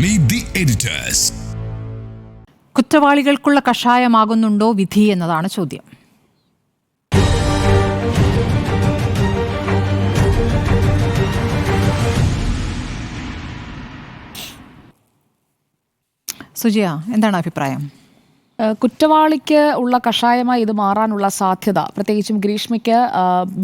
Meet the editors. കുറ്റവാളികൾക്കുള്ള കഷായമാകുന്നുണ്ടോ വിധി എന്നതാണ് ചോദ്യം. സുജിയ, എന്താണ് അഭിപ്രായം? കുറ്റവാളിക്ക് ഉള്ള കഷായമായി ഇത് മാറാനുള്ള സാധ്യത, പ്രത്യേകിച്ചും ഗ്രീഷ്മയ്ക്ക്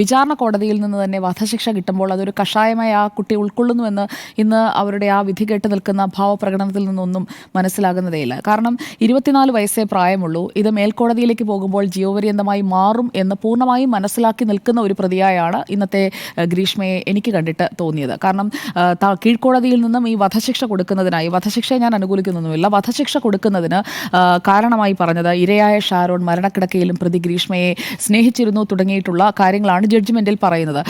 വിചാരണ കോടതിയിൽ നിന്ന് തന്നെ വധശിക്ഷ കിട്ടുമ്പോൾ അതൊരു കഷായമായി ആ കുട്ടി ഉൾക്കൊള്ളുന്നുവെന്ന് ഇന്ന് അവരുടെ ആ വിധി കേട്ട് നിൽക്കുന്ന ഭാവപ്രകടനത്തിൽ നിന്നൊന്നും മനസ്സിലാകുന്നതേയില്ല. കാരണം 24 വയസ്സേ പ്രായമുള്ളൂ. ഇത് മേൽക്കോടതിയിലേക്ക് പോകുമ്പോൾ ജീവപര്യന്തമായി മാറും എന്ന് പൂർണ്ണമായും മനസ്സിലാക്കി നിൽക്കുന്ന ഒരു പ്രതിയായാണ് ഇന്നത്തെ ഗ്രീഷ്മയെ എനിക്ക് കണ്ടിട്ട് തോന്നിയത്. കാരണം കീഴ്ക്കോടതിയിൽ നിന്നും ഈ വധശിക്ഷ കൊടുക്കുന്നതിനായി, വധശിക്ഷയെ ഞാൻ അനുകൂലിക്കുന്നൊന്നുമില്ല, വധശിക്ഷ കൊടുക്കുന്നതിന് കാരണം പറഞ്ഞത് ഇരയായ ഷാരോൺ മരണക്കിടക്കയിലും പ്രതി ഗ്രീഷ്മയെ സ്നേഹിച്ചിരുന്നു തുടങ്ങിയിട്ടുള്ള കാര്യങ്ങളാണ് ജഡ്ജ്മെന്റിൽ പറയുന്നത്.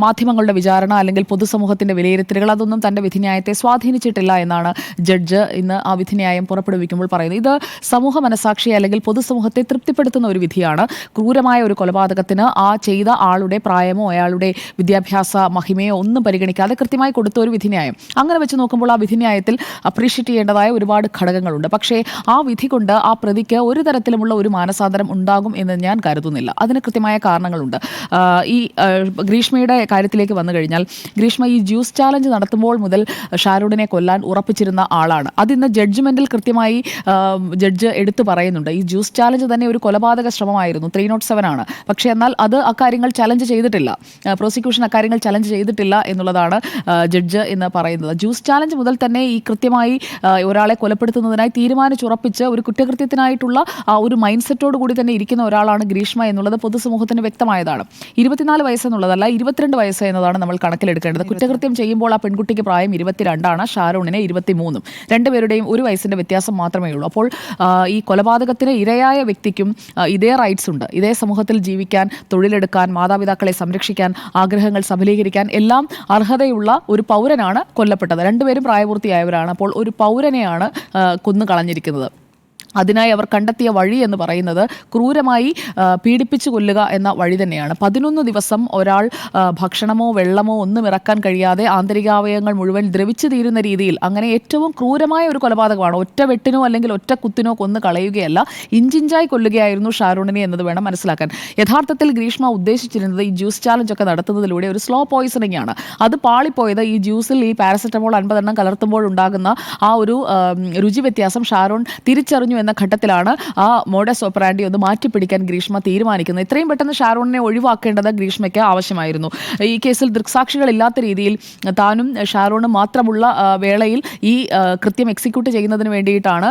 മാധ്യമങ്ങളുടെ വിചാരണ അല്ലെങ്കിൽ പൊതുസമൂഹത്തിന്റെ വിലയിരുത്തലുകൾ അതൊന്നും തന്റെ വിധിന്യായത്തെ സ്വാധീനിച്ചിട്ടില്ല എന്നാണ് ജഡ്ജ് ഇന്ന് ആ വിധിന്യായം പുറപ്പെടുവിക്കുമ്പോൾ പറയുന്നത്. ഇത് സമൂഹ മനസാക്ഷിയെ അല്ലെങ്കിൽ പൊതുസമൂഹത്തെ തൃപ്തിപ്പെടുത്തുന്ന ഒരു വിധിയാണ്. ക്രൂരമായ ഒരു കൊലപാതകത്തിന് ആ ചെയ്ത ആളുടെ പ്രായമോ അയാളുടെ വിദ്യാഭ്യാസ മഹിമയോ ഒന്നും പരിഗണിക്കാതെ കൃത്യമായി കൊടുത്ത ഒരു വിധിന്യായം. അങ്ങനെ വെച്ച് നോക്കുമ്പോൾ ആ വിധിന്യായത്തിൽ അപ്രീഷിയേറ്റ് ചെയ്യേണ്ടതായ ഒരുപാട് ഘടകങ്ങളുണ്ട്. പക്ഷേ ആ വിധി കൊണ്ട് ആ പ്രതിക്ക് ഒരു തരത്തിലുമുള്ള ഒരു മാനസാന്തരം ഉണ്ടാകും എന്ന് ഞാൻ കരുതുന്നില്ല. അതിന് കൃത്യമായ കാരണങ്ങളുണ്ട്. ഈ ഗ്രീഷ്മയുടെ കാര്യത്തിലേക്ക് വന്നു കഴിഞ്ഞാൽ, ഗ്രീഷ്മ ഈ ജ്യൂസ് ചാലഞ്ച് നടത്തുമ്പോൾ മുതൽ ഷാരൂണിനെ കൊല്ലാൻ ഉറപ്പിച്ചിരുന്ന ആളാണ്. അതിന്ന് ജഡ്ജ്മെന്റിൽ കൃത്യമായി ജഡ്ജ് എടുത്തു പറയുന്നുണ്ട്. ഈ ജ്യൂസ് ചാലഞ്ച് തന്നെ ഒരു കൊലപാതക ശ്രമമായിരുന്നു, 307 ആണ്. പക്ഷേ എന്നാൽ അത് അക്കാര്യങ്ങൾ ചലഞ്ച് ചെയ്തിട്ടില്ല, പ്രോസിക്യൂഷൻ അക്കാര്യങ്ങൾ ചലഞ്ച് ചെയ്തിട്ടില്ല എന്നുള്ളതാണ് ജഡ്ജ് എന്ന് പറയുന്നത്. ജ്യൂസ് ചാലഞ്ച് മുതൽ തന്നെ ഈ കൃത്യമായി ഒരാളെ കൊലപ്പെടുത്തുന്നതിനായി തീരുമാനിച്ചുറപ്പിച്ച് ഒരു കുറ്റകൃത്യത്തിനായിട്ടുള്ള ഒരു മൈൻഡ് സെറ്റോട് കൂടി തന്നെ ഇരിക്കുന്ന ഒരാളാണ് ഗ്രീഷ്മ എന്നുള്ളത് പൊതുസമൂഹത്തിന് വ്യക്തമായതാണ്. 24 വയസ്സെന്നുള്ളതല്ല, 22 വയസ്സ് എന്നതാണ് നമ്മൾ കണക്കിലെടുക്കേണ്ടത്. കുറ്റകൃത്യം ചെയ്യുമ്പോൾ ആ പെൺകുട്ടിക്ക് പ്രായം 22 ഷാരൂണിന് 23. രണ്ടുപേരുടെയും ഒരു വയസ്സിന്റെ വ്യത്യാസം മാത്രമേ ഉള്ളൂ. അപ്പോൾ ഈ കൊലപാതകത്തിന് ഇരയായ വ്യക്തിക്കും ഇതേ റൈറ്റ്സ് ഉണ്ട്. ഇതേ സമൂഹത്തിൽ ജീവിക്കാൻ, തൊഴിലെടുക്കാൻ, മാതാപിതാക്കളെ സംരക്ഷിക്കാൻ, ആഗ്രഹങ്ങൾ സഫലീകരിക്കാൻ എല്ലാം അർഹതയുള്ള ഒരു പൗരനാണ് കൊല്ലപ്പെട്ടത്. രണ്ടുപേരും പ്രായപൂർത്തിയായവരാണ്. അപ്പോൾ ഒരു പൗരനെയാണ് കൊന്നു കളഞ്ഞിരിക്കുന്നത്. അതിനായി അവർ കണ്ടെത്തിയ വഴി എന്ന് പറയുന്നത് ക്രൂരമായി പീഡിപ്പിച്ചു കൊല്ലുക എന്ന വഴി തന്നെയാണ്. 11 ദിവസം ഒരാൾ ഭക്ഷണമോ വെള്ളമോ ഒന്നും ഇറക്കാൻ കഴിയാതെ ആന്തരികാവയവങ്ങൾ മുഴുവൻ ദ്രവിച്ചു തീരുന്ന രീതിയിൽ, അങ്ങനെ ഏറ്റവും ക്രൂരമായ ഒരു കൊലപാതകമാണ്. ഒറ്റ വെട്ടിനോ അല്ലെങ്കിൽ ഒറ്റ കുത്തിനോ കൊന്നു കളയുകയല്ല, ഇഞ്ചിഞ്ചായി കൊല്ലുകയായിരുന്നു ഷാരൂണിനെ എന്നത് വേണം മനസ്സിലാക്കാൻ. യഥാർത്ഥത്തിൽ ഗ്രീഷ്മ ഉദ്ദേശിച്ചിരുന്നത് ഈ ജ്യൂസ് ചാലഞ്ച് ഒക്കെ നടത്തുന്നതിലൂടെ ഒരു സ്ലോ പോയിസണിംഗ് ആണ്. അത് പാളിപ്പോയത് ഈ ജ്യൂസിൽ ഈ പാരസെറ്റമോൾ 50 എണ്ണം കലർത്തുമ്പോൾ ഉണ്ടാകുന്ന ആ ഒരു രുചി വ്യത്യാസം ഷാരൂൺ തിരിച്ചറിഞ്ഞു എന്ന ഘട്ടത്തിലാണ് ആ മോഡസ് ഓപ്പറാൻഡി ഒന്ന് മാറ്റിപ്പിടിക്കാൻ ഗ്രീഷ്മ തീരുമാനിക്കുന്നത്. ഇത്രയും പെട്ടെന്ന് ഷാരൂണിനെ ഒഴിവാക്കേണ്ടത് ഗ്രീഷ്മയ്ക്ക് ആവശ്യമായിരുന്നു. ഈ കേസിൽ ദൃക്സാക്ഷികളില്ലാത്ത രീതിയിൽ താനും ഷാരൂണും മാത്രമുള്ള വേളയിൽ ഈ കൃത്യം എക്സിക്യൂട്ട് ചെയ്യുന്നതിന് വേണ്ടിയിട്ടാണ്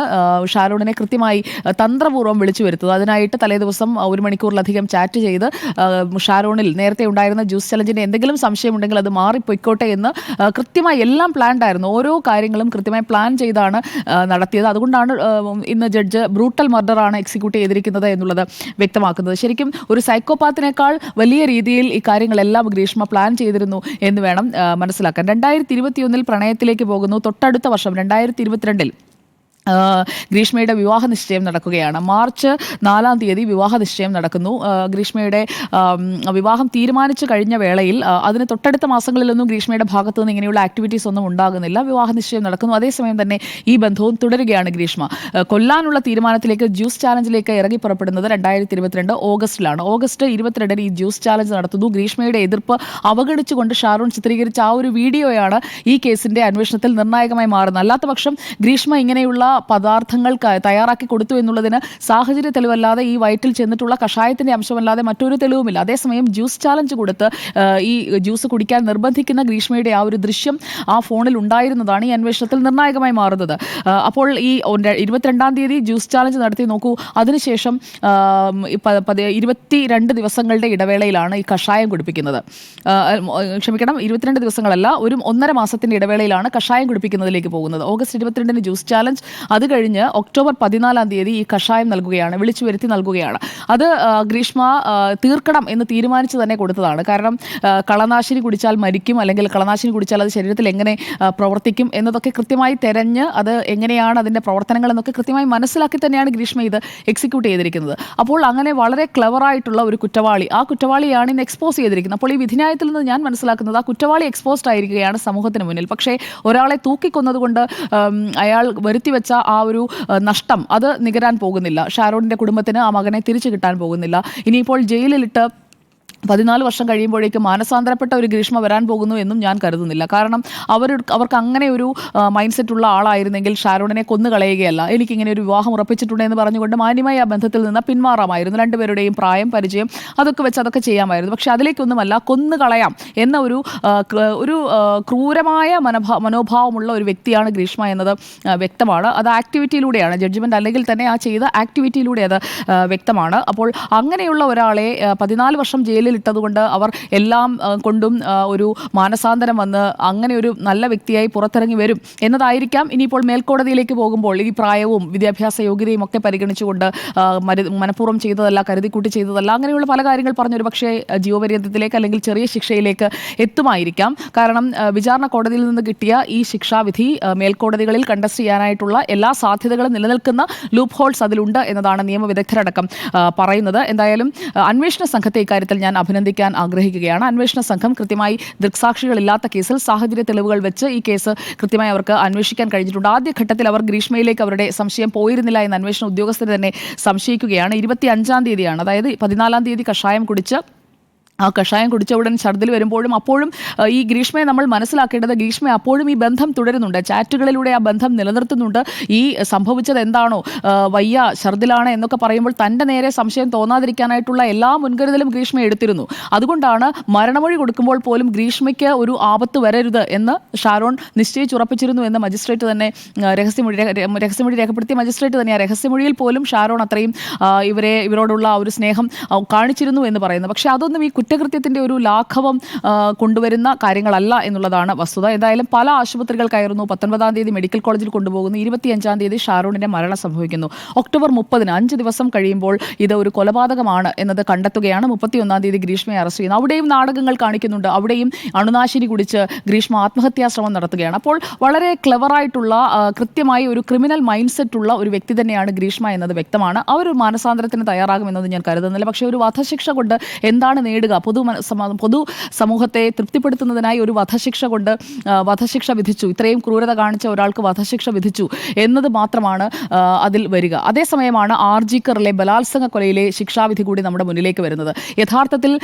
ഷാരൂണിനെ കൃത്യമായി തന്ത്രപൂർവ്വം വിളിച്ചു വരുത്തുന്നത്. അതിനായിട്ട് തലേദിവസം 1 മണിക്കൂറിലധികം ചാറ്റ് ചെയ്ത് ഷാരൂണിൽ നേരത്തെ ഉണ്ടായിരുന്ന ജ്യൂസ് ചലഞ്ചിൻ്റെ എന്തെങ്കിലും സംശയമുണ്ടെങ്കിൽ അത് മാറിപ്പോയിക്കോട്ടെ എന്ന് കൃത്യമായി എല്ലാം പ്ലാൻഡ് ആയിരുന്നു. ഓരോ കാര്യങ്ങളും കൃത്യമായി പ്ലാൻ ചെയ്താണ് നടത്തിയത്. അതുകൊണ്ടാണ് ഇന്ന് ജഡ്ജ് ബ്രൂട്ടൽ മർഡറാണ് എക്സിക്യൂട്ട് ചെയ്തിരിക്കുന്നത് എന്നുള്ളത് വ്യക്തമാക്കുന്നത്. ശരിക്കും ഒരു സൈക്കോപാത്തിനേക്കാൾ വലിയ രീതിയിൽ ഈ കാര്യങ്ങളെല്ലാം ഗ്രീഷ്മ പ്ലാൻ ചെയ്തിരുന്നു എന്ന് വേണം മനസ്സിലാക്കാൻ. 2021 പ്രണയത്തിലേക്ക് പോകുന്നു. തൊട്ടടുത്ത വർഷം 2022 ഗ്രീഷ്മയുടെ വിവാഹ നിശ്ചയം നടക്കുകയാണ്. മാർച്ച് 4-ാം തീയതി വിവാഹ നിശ്ചയം നടക്കുന്നു. ഗ്രീഷ്മയുടെ വിവാഹം തീരുമാനിച്ചു കഴിഞ്ഞ വേളയിൽ അതിന് തൊട്ടടുത്ത മാസങ്ങളിലൊന്നും ഗ്രീഷ്മയുടെ ഭാഗത്തു നിന്ന് ഇങ്ങനെയുള്ള ആക്ടിവിറ്റീസ് ഒന്നും ഉണ്ടാകുന്നില്ല. വിവാഹ നിശ്ചയം നടക്കുന്നു. അതേസമയം തന്നെ ഈ ബന്ധവും തുടരുകയാണ്. ഗ്രീഷ്മ കൊല്ലാനുള്ള തീരുമാനത്തിലേക്ക്, ജ്യൂസ് ചാലഞ്ചിലേക്ക് ഇറങ്ങി പുറപ്പെടുന്നത് 2022 ഓഗസ്റ്റിലാണ്. ഓഗസ്റ്റ് 22 ഈ ജ്യൂസ് ചാലഞ്ച് നടത്തുന്നു. ഗ്രീഷ്മയുടെ എതിർപ്പ് അവഗണിച്ചുകൊണ്ട് ഷാരൂൺ ചിത്രീകരിച്ച ആ ഒരു വീഡിയോയാണ് ഈ കേസിന്റെ അന്വേഷണത്തിൽ നിർണായകമായി മാറുന്നത്. അല്ലാത്ത പക്ഷം ഗ്രീഷ്മ ഇങ്ങനെയുള്ള പദാർത്ഥങ്ങൾ തയ്യാറാക്കി കൊടുത്തു എന്നുള്ളതിന് സാഹചര്യ തെളിവല്ലാതെ, ഈ വയറ്റിൽ ചെന്നിട്ടുള്ള കഷായത്തിന്റെ അംശമല്ലാതെ മറ്റൊരു തെളിവുമില്ല. അതേസമയം ജ്യൂസ് ചാലഞ്ച് കൊടുത്ത് ഈ ജ്യൂസ് കുടിക്കാൻ നിർബന്ധിക്കുന്ന ഗ്രീഷ്മയുടെ ആ ഒരു ദൃശ്യം ആ ഫോണിൽ ഉണ്ടായിരുന്നതാണ് ഈ അന്വേഷണത്തിൽ നിർണായകമായി മാറുന്നത്. അപ്പോൾ ഈ 22-ാം തീയതി ജ്യൂസ് ചാലഞ്ച് നടത്തി നോക്കൂ. അതിനുശേഷം 22 ദിവസങ്ങളുടെ ഇടവേളയിലാണ് ഈ കഷായം കുടിപ്പിക്കുന്നത്. ക്ഷമിക്കണം, 22 ദിവസങ്ങളല്ല, ഒരു 1.5 മാസത്തിന്റെ ഇടവേളയിലാണ് കഷായം കുടിപ്പിക്കുന്നതിലേക്ക് പോകുന്നത്. ഓഗസ്റ്റ് 22 ജ്യൂസ് ചാലഞ്ച്, അത് കഴിഞ്ഞ് ഒക്ടോബർ 14-ാം തീയതി ഈ കഷായം നൽകുകയാണ്, വിളിച്ചു വരുത്തി നൽകുകയാണ്. അത് ഗ്രീഷ്മ തീർക്കണം എന്ന് തീരുമാനിച്ച് തന്നെ കൊടുത്തതാണ്. കാരണം കളനാശിനി കുടിച്ചാൽ മരിക്കും, അല്ലെങ്കിൽ കളനാശിനി കുടിച്ചാൽ അത് ശരീരത്തിൽ എങ്ങനെ പ്രവർത്തിക്കും എന്നതൊക്കെ കൃത്യമായി തെരഞ്ഞ് അത് എങ്ങനെയാണ് അതിൻ്റെ പ്രവർത്തനങ്ങൾ എന്നൊക്കെ കൃത്യമായി മനസ്സിലാക്കി തന്നെയാണ് ഗ്രീഷ്മ ഇത് എക്സിക്യൂട്ട് ചെയ്തിരിക്കുന്നത്. അപ്പോൾ അങ്ങനെ വളരെ ക്ലെവറായിട്ടുള്ള ഒരു കുറ്റവാളി, ആ കുറ്റവാളിയാണ് ഇന്ന് എക്സ്പോസ് ചെയ്തിരിക്കുന്നത്. അപ്പോൾ ഈ വിധിന്യായത്തിൽ നിന്ന് ഞാൻ മനസ്സിലാക്കുന്നത് ആ കുറ്റവാളി എക്സ്പോസ്ഡ് ആയിരിക്കുകയാണ് സമൂഹത്തിന് മുന്നിൽ. പക്ഷേ ഒരാളെ തൂക്കിക്കൊന്നതുകൊണ്ട് അയാൾ വരുത്തിവെച്ച ആ ഒരു നഷ്ടം അത് നികരാൻ പോകുന്നില്ല. ഷാരോണിൻ്റെ കുടുംബത്തിന് ആ മകനെ തിരിച്ചു കിട്ടാൻ പോകുന്നില്ല. ഇനിയിപ്പോൾ ജയിലിലിട്ട് 14 വർഷം കഴിയുമ്പോഴേക്കും മാനസാന്തരപ്പെട്ട ഒരു ഗ്രീഷ്മ വരാൻ പോകുന്നു എന്നും ഞാൻ കരുതുന്നില്ല. കാരണം അവർക്ക് അങ്ങനെ ഒരു മൈൻഡ് സെറ്റ് ഉള്ള ആളായിരുന്നെങ്കിൽ ഷാരോണിനെ കൊന്നു കളയുകയല്ല, എനിക്കിങ്ങനെ ഒരു വിവാഹം ഉറപ്പിച്ചിട്ടുണ്ടെന്ന് പറഞ്ഞുകൊണ്ട് മാന്യമായി ആ ബന്ധത്തിൽ നിന്ന് പിന്മാറാമായിരുന്നു. രണ്ടുപേരുടെയും പ്രായം, പരിചയം അതൊക്കെ വെച്ച് അതൊക്കെ ചെയ്യാമായിരുന്നു. പക്ഷെ അതിലേക്കൊന്നുമല്ല, കൊന്നു കളയാം എന്ന ഒരു ക്രൂരമായ മനോഭാവമുള്ള ഒരു വ്യക്തിയാണ് ഗ്രീഷ്മ എന്നത് വ്യക്തമാണ്. അത് ആക്ടിവിറ്റിയിലൂടെയാണ്, ജഡ്ജ്മെന്റ് അല്ലെങ്കിൽ തന്നെ ആ ചെയ്ത ആക്ടിവിറ്റിയിലൂടെ അത് വ്യക്തമാണ്. അപ്പോൾ അങ്ങനെയുള്ള ഒരാളെ 14 വർഷം ജയിലിൽ ഇട്ടതുകൊണ്ട് അവർ എല്ലാം കൊണ്ടും ഒരു മാനസാന്തരം വന്ന് അങ്ങനെ ഒരു നല്ല വ്യക്തിയായി പുറത്തിറങ്ങി വരും എന്നതായിരിക്കാം. ഇനിയിപ്പോൾ മേൽക്കോടതിയിലേക്ക് പോകുമ്പോൾ ഈ പ്രായവും വിദ്യാഭ്യാസ യോഗ്യതയും ഒക്കെ പരിഗണിച്ചുകൊണ്ട് മനഃപൂർവ്വം ചെയ്തതല്ല, കരുതിക്കൂട്ടി ചെയ്തതല്ല, അങ്ങനെയുള്ള പല കാര്യങ്ങൾ പറഞ്ഞൊരു പക്ഷേ ജീവപര്യന്തത്തിലേക്ക് അല്ലെങ്കിൽ ചെറിയ ശിക്ഷയിലേക്ക് എത്തുമായിരിക്കാം. കാരണം വിചാരണ കോടതിയിൽ നിന്ന് കിട്ടിയ ഈ ശിക്ഷാവിധി മേൽക്കോടതികളിൽ കണ്ടസ്റ്റ് ചെയ്യാനായിട്ടുള്ള എല്ലാ സാധ്യതകളും നിലനിൽക്കുന്ന ലൂപ്പ് ഹോൾസ് അതിലുണ്ട് എന്നതാണ് നിയമവിദഗ്ധരടക്കം പറയുന്നത്. എന്തായാലും അന്വേഷണ സംഘത്തെ ഇക്കാര്യത്തിൽ ഞാൻ അഭിനന്ദിക്കാൻ ആഗ്രഹിക്കുകയാണ്. അന്വേഷണ സംഘം കൃത്യമായി ദൃക്സാക്ഷികളില്ലാത്ത കേസിൽ സാഹചര്യ തെളിവുകൾ വെച്ച് ഈ കേസ് കൃത്യമായി അവർക്ക് അന്വേഷിക്കാൻ കഴിഞ്ഞിട്ടുണ്ട്. ആദ്യഘട്ടത്തിൽ അവർ ഗ്രീഷ്മയിലേക്ക് അവരുടെ സംശയം പോയിരുന്നില്ല എന്ന് അന്വേഷണ ഉദ്യോഗസ്ഥർ തന്നെ സംശയിക്കുകയാണ്. 25-ാം തീയതിയാണ്, അതായത് 14-ാം തീയതി കഷായം കുടിച്ച ഉടൻ ഛർദിൽ വരുമ്പോഴും അപ്പോഴും ഈ ഗ്രീഷ്മയെ നമ്മൾ മനസ്സിലാക്കേണ്ടത്, ഗ്രീഷ്മ അപ്പോഴും ഈ ബന്ധം തുടരുന്നുണ്ട്, ചാറ്റുകളിലൂടെ ആ ബന്ധം നിലനിർത്തുന്നുണ്ട്. ഈ സംഭവിച്ചത് എന്താണോ, വയ്യ, ഛർദിലാണ് എന്നൊക്കെ പറയുമ്പോൾ തൻ്റെ നേരെ സംശയം തോന്നാതിരിക്കാനായിട്ടുള്ള എല്ലാ മുൻകരുതലും ഗ്രീഷ്മ എടുത്തിരുന്നു. അതുകൊണ്ടാണ് മരണമൊഴി കൊടുക്കുമ്പോൾ പോലും ഗ്രീഷ്മയ്ക്ക് ഒരു ആപത്ത് വരരുത് എന്ന് ഷാരോൺ നിശ്ചയിച്ചുറപ്പിച്ചിരുന്നു എന്ന് മജിസ്ട്രേറ്റ് തന്നെ രഹസ്യമൊഴി രേഖപ്പെടുത്തിയ മജിസ്ട്രേറ്റ് തന്നെയാണ്. രഹസ്യമൊഴിയിൽ പോലും ഷാരോൺ അത്രയും ഇവരോടുള്ള ഒരു സ്നേഹം കാണിച്ചിരുന്നു എന്ന് പറയുന്നത്. പക്ഷേ അതൊന്നും ഈ കുറ്റകൃത്യത്തിൻ്റെ ഒരു ലാഘവം കൊണ്ടുവരുന്ന കാര്യങ്ങളല്ല എന്നുള്ളതാണ് വസ്തുത. എന്തായാലും പല ആശുപത്രികൾ കയറുന്നു. 19-ാം തീയതി മെഡിക്കൽ കോളേജിൽ കൊണ്ടുപോകുന്നു. 25-ാം തീയതി ഷാരോണിൻ്റെ മരണം സംഭവിക്കുന്നു. ഒക്ടോബർ 30-ന് 5 ദിവസം കഴിയുമ്പോൾ ഇത് ഒരു കൊലപാതകമാണ് എന്നത് കണ്ടെത്തുകയാണ്. 31-ാം തീയതി ഗ്രീഷ്മയെ അറസ്റ്റ് ചെയ്യുന്നു. അവിടെയും നാടകങ്ങൾ കാണിക്കുന്നുണ്ട്. അവിടെയും അണുനാശിനി കുടിച്ച് ഗ്രീഷ്മ ആത്മഹത്യാശ്രമം നടത്തുകയാണ്. അപ്പോൾ വളരെ ക്ലെവറായിട്ടുള്ള കൃത്യമായി ഒരു ക്രിമിനൽ മൈൻഡ് സെറ്റ് ഉള്ള ഒരു വ്യക്തി തന്നെയാണ് ഗ്രീഷ്മ എന്നത് വ്യക്തമാണ്. അവർ മാനസാന്തരത്തിന് തയ്യാറാകുമെന്നത് ഞാൻ കരുതുന്നില്ല. പക്ഷേ ഒരു വധശിക്ഷ കൊണ്ട് എന്താണ് നേടുക? പൊതു സമൂഹത്തെ തൃപ്തിപ്പെടുത്തുന്നതിനായി ഒരു വധശിക്ഷ വിധിച്ചു, ഇത്രയും ക്രൂരത കാണിച്ച ഒരാൾക്ക് വധശിക്ഷ വിധിച്ചു എന്നത് മാത്രമാണ് അതിൽ വരിക. അതേസമയമാണ് ആർജിക്കറിലെ ബലാത്സംഗ കൊലയിലെ ശിക്ഷാവിധി കൂടി നമ്മുടെ മുന്നിലേക്ക് വരുന്നത്. യഥാർത്ഥത്തിൽ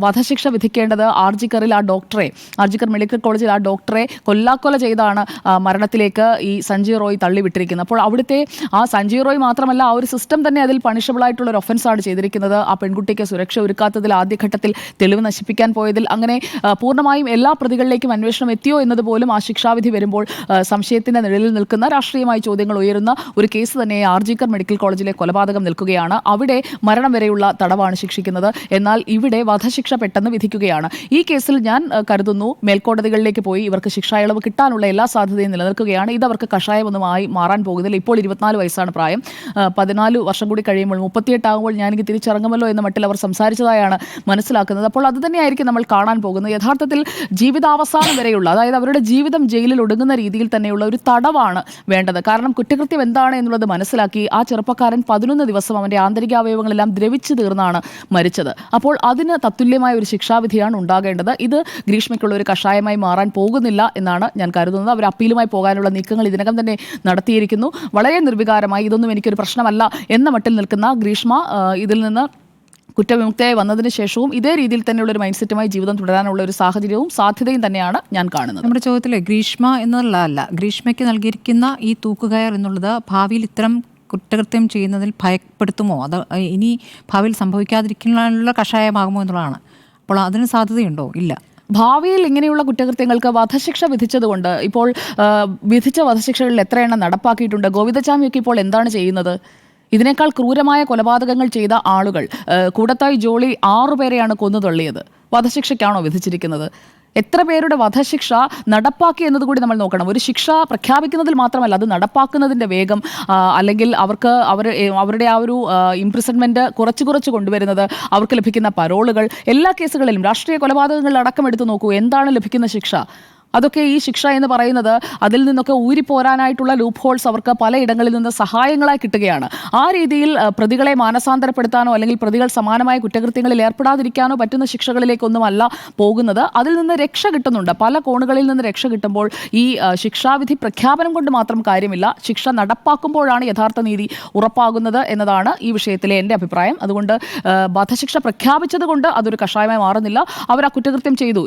വധശിക്ഷ വിധിക്കേണ്ടത് ആർജിക്കർ മെഡിക്കൽ കോളേജിൽ ആ ഡോക്ടറെ കൊല്ലാക്കൊല ചെയ്താണ് മരണത്തിലേക്ക് ഈ സഞ്ജയ് റോയ് തള്ളിവിട്ടിരിക്കുന്നത്. അപ്പോൾ അവിടുത്തെ ആ സഞ്ജയ് റോയ് മാത്രമല്ല, ആ ഒരു സിസ്റ്റം തന്നെ അതിൽ പണിഷബിൾ ആയിട്ടുള്ള ഒരു ഒഫൻസാണ് ചെയ്തിരിക്കുന്നത്. ആ പെൺകുട്ടിക്ക് സുരക്ഷ ഒരുക്കാത്തതിൽ, ആദ്യഘട്ടത്തിൽ തെളിവ് നശിപ്പിക്കാൻ പോയതിൽ, അങ്ങനെ പൂർണ്ണമായും എല്ലാ പ്രതികളിലേക്കും അന്വേഷണം എത്തിയോ എന്നതുപോലും ആ ശിക്ഷാവിധി വരുമ്പോൾ സംശയത്തിന്റെ നിഴലിൽ നിൽക്കുന്ന, രാഷ്ട്രീയമായ ചോദ്യങ്ങൾ ഉയരുന്ന ഒരു കേസ് തന്നെ ആർജിക്കർ മെഡിക്കൽ കോളേജിലെ കൊലപാതകം നിൽക്കുകയാണ്. അവിടെ മരണം വരെയുള്ള തടവാണ് ശിക്ഷിക്കുന്നത്. എന്നാൽ ഇവിടെ വധശിക്ഷ പെട്ടെന്ന് വിധിക്കുകയാണ്. ഈ കേസിൽ ഞാൻ കരുതുന്നു മേൽക്കോടതികളിലേക്ക് പോയി ഇവർക്ക് ശിക്ഷാ ഇളവ് കിട്ടാനുള്ള എല്ലാ സാധ്യതയും നിലനിൽക്കുകയാണ്. ഇതവർക്ക് കഷായമൊന്നുമായി മാറാൻ പോകുന്നില്ല. ഇപ്പോൾ 24 വയസ്സാണ് പ്രായം. 14 വർഷം കൂടി കഴിയുമ്പോൾ 38 ആകുമ്പോൾ ഞാനെനിക്ക് തിരിച്ചിറങ്ങുമല്ലോ എന്ന മട്ടിൽ അവർ സംസാരിച്ചതായാണ് മനസ്സിലാക്കുന്നത്. അപ്പോൾ അത് തന്നെയായിരിക്കും നമ്മൾ കാണാൻ പോകുന്നത്. യഥാർത്ഥത്തിൽ ജീവിതാവസാനം വരെയുള്ള, അതായത് അവരുടെ ജീവിതം ജയിലിൽ ഒടുങ്ങുന്ന രീതിയിൽ തന്നെയുള്ള ഒരു തടവാണ് വേണ്ടത്. കാരണം കുറ്റകൃത്യം എന്താണ് എന്നുള്ളത് മനസ്സിലാക്കി ആ ചെറുപ്പക്കാരൻ 11 ദിവസം അവൻ്റെ ആന്തരികാവയവങ്ങളെല്ലാം ദ്രവിച്ചു തീർന്നാണ് മരിച്ചത്. അപ്പോൾ അതിന് തത്തുല്യമായ ഒരു ശിക്ഷാവിധിയാണ് ഉണ്ടാകേണ്ടത്. ഇത് ഗ്രീഷ്മയ്ക്കുള്ള ഒരു കഷായമായി മാറാൻ പോകുന്നില്ല എന്നാണ് ഞാൻ കരുതുന്നത്. അവർ അപ്പീലുമായി പോകാനുള്ള നീക്കങ്ങൾ ഇതിനകം തന്നെ നടത്തിയിരിക്കുന്നു. വളരെ നിർവികാരമായി ഇതൊന്നും എനിക്കൊരു പ്രശ്നമല്ല എന്ന മട്ടിൽ നിൽക്കുന്ന ഗ്രീഷ്മ ഇതിൽ നിന്ന് കുറ്റവിമുക്തയായി വന്നതിന് ശേഷവും ഇതേ രീതിയിൽ തന്നെയുള്ള ഒരു മൈൻഡ് സെറ്റുമായി ജീവിതം തുടരാനുള്ള ഒരു സാഹചര്യവും സാധ്യതയും തന്നെയാണ് ഞാൻ കാണുന്നത്. നമ്മുടെ ചോദ്യത്തിൽ ഗ്രീഷ്മ എന്നുള്ളതല്ല, ഗ്രീഷ്മയ്ക്ക് നൽകിയിരിക്കുന്ന ഈ തൂക്കുകയർ എന്നുള്ളത് ഭാവിയിൽ ഇത്തരം കുറ്റകൃത്യം ചെയ്യുന്നതിൽ ഭയപ്പെടുത്തുമോ, അത് ഇനി ഭാവിയിൽ സംഭവിക്കാതിരിക്കാനുള്ള കഷായമാകുമോ എന്നുള്ളതാണ്. അപ്പോൾ അതിന് സാധ്യതയുണ്ടോ? ഇല്ല. ഭാവിയിൽ ഇങ്ങനെയുള്ള കുറ്റകൃത്യങ്ങൾക്ക് വധശിക്ഷ വിധിച്ചതുകൊണ്ട് ഇപ്പോൾ വിധിച്ച വധശിക്ഷകളിൽ എത്ര എണ്ണം നടപ്പാക്കിയിട്ടുണ്ട്? ഗോവിന്ദചാമിയൊക്കെ ഇപ്പോൾ എന്താണ് ചെയ്യുന്നത്? ഇതിനേക്കാൾ ക്രൂരമായ കൊലപാതകങ്ങൾ ചെയ്ത ആളുകൾ, കൂടത്തായി ജോളി 6 പേരെയാണ് കൊന്നു തള്ളിയത്. വധശിക്ഷയ്ക്കാണോ വിധിച്ചിരിക്കുന്നത്? എത്ര പേരുടെ വധശിക്ഷ നടപ്പാക്കി എന്നതുകൂടി നമ്മൾ നോക്കണം. ഒരു ശിക്ഷ പ്രഖ്യാപിക്കുന്നതിൽ മാത്രമല്ല, അത് നടപ്പാക്കുന്നതിൻ്റെ വേഗം, അല്ലെങ്കിൽ അവരുടെ ആ ഒരു ഇംപ്രിസൺമെന്റ് കുറച്ച് കൊണ്ടുവരുന്നത്, അവർക്ക് ലഭിക്കുന്ന പരോളുകൾ, എല്ലാ കേസുകളിലും രാഷ്ട്രീയ കൊലപാതകങ്ങളിൽ അടക്കം എടുത്തു നോക്കൂ, എന്താണ് ലഭിക്കുന്ന ശിക്ഷ. അതൊക്കെ ഈ ശിക്ഷ എന്ന് പറയുന്നത് അതിൽ നിന്നൊക്കെ ഊരിപ്പോരാനായിട്ടുള്ള ലൂപ്പ് ഹോൾസ് അവർക്ക് പലയിടങ്ങളിൽ നിന്ന് സഹായങ്ങളായി കിട്ടുകയാണ്. ആ രീതിയിൽ പ്രതികളെ മാനസാന്തരപ്പെടുത്താനോ അല്ലെങ്കിൽ പ്രതികൾ സമാനമായ കുറ്റകൃത്യങ്ങളിൽ ഏർപ്പെടാതിരിക്കാനോ പറ്റുന്ന ശിക്ഷകളിലേക്കൊന്നുമല്ല പോകുന്നത്. അതിൽ നിന്ന് രക്ഷ കിട്ടുന്നുണ്ട്, പല കോണുകളിൽ നിന്ന് രക്ഷ കിട്ടുമ്പോൾ ഈ ശിക്ഷാവിധി പ്രഖ്യാപനം കൊണ്ട് മാത്രം കാര്യമില്ല, ശിക്ഷ നടപ്പാക്കുമ്പോഴാണ് യഥാർത്ഥ നീതി ഉറപ്പാകുന്നത് എന്നതാണ് ഈ വിഷയത്തിലെ എൻ്റെ അഭിപ്രായം. അതുകൊണ്ട് വധശിക്ഷ പ്രഖ്യാപിച്ചത് കൊണ്ട് അതൊരു കഷായമായി മാറുന്നില്ല. അവർ ആ കുറ്റകൃത്യം ചെയ്തു,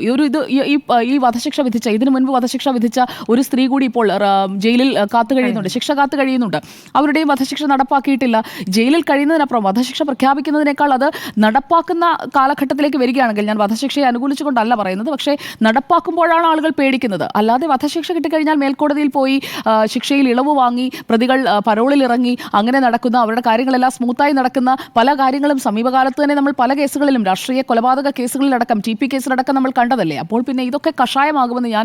ഈ വധശിക്ഷ വിധിച്ച, ഇതിനു മുൻപ് വധശിക്ഷ വിധിച്ച ഒരു സ്ത്രീ കൂടി ഇപ്പോൾ ജയിലിൽ ശിക്ഷ കാത്തു കഴിയുന്നുണ്ട്. അവരുടെയും വധശിക്ഷ നടപ്പാക്കിയിട്ടില്ല. ജയിലിൽ കഴിയുന്നതിനപ്പുറം വധശിക്ഷ പ്രഖ്യാപിക്കുന്നതിനേക്കാൾ അത് നടപ്പാക്കുന്ന കാലഘട്ടത്തിലേക്ക് വരികയാണെങ്കിൽ, ഞാൻ വധശിക്ഷയെ അനുകൂലിച്ചുകൊണ്ടല്ല പറയുന്നത്, പക്ഷേ നടപ്പാക്കുമ്പോഴാണ് ആളുകൾ പേടിക്കുന്നത്. അല്ലാതെ വധശിക്ഷ കിട്ടിക്കഴിഞ്ഞാൽ മേൽക്കോടതിയിൽ പോയി ശിക്ഷയിൽ ഇളവ് വാങ്ങി പ്രതികൾ പരോളിൽ ഇറങ്ങി അങ്ങനെ നടക്കുന്ന, അവരുടെ കാര്യങ്ങളെല്ലാം സ്മൂത്തായി നടക്കുന്ന പല കാര്യങ്ങളും സമീപകാലത്ത് തന്നെ നമ്മൾ പല കേസുകളിലും, രാഷ്ട്രീയ കൊലപാതക കേസുകളിലടക്കം, TP കേസിലടക്കം നമ്മൾ കണ്ടതല്ലേ. അപ്പോൾ പിന്നെ ഇതൊക്കെ കഷായമാകുമെന്ന് ഞാൻ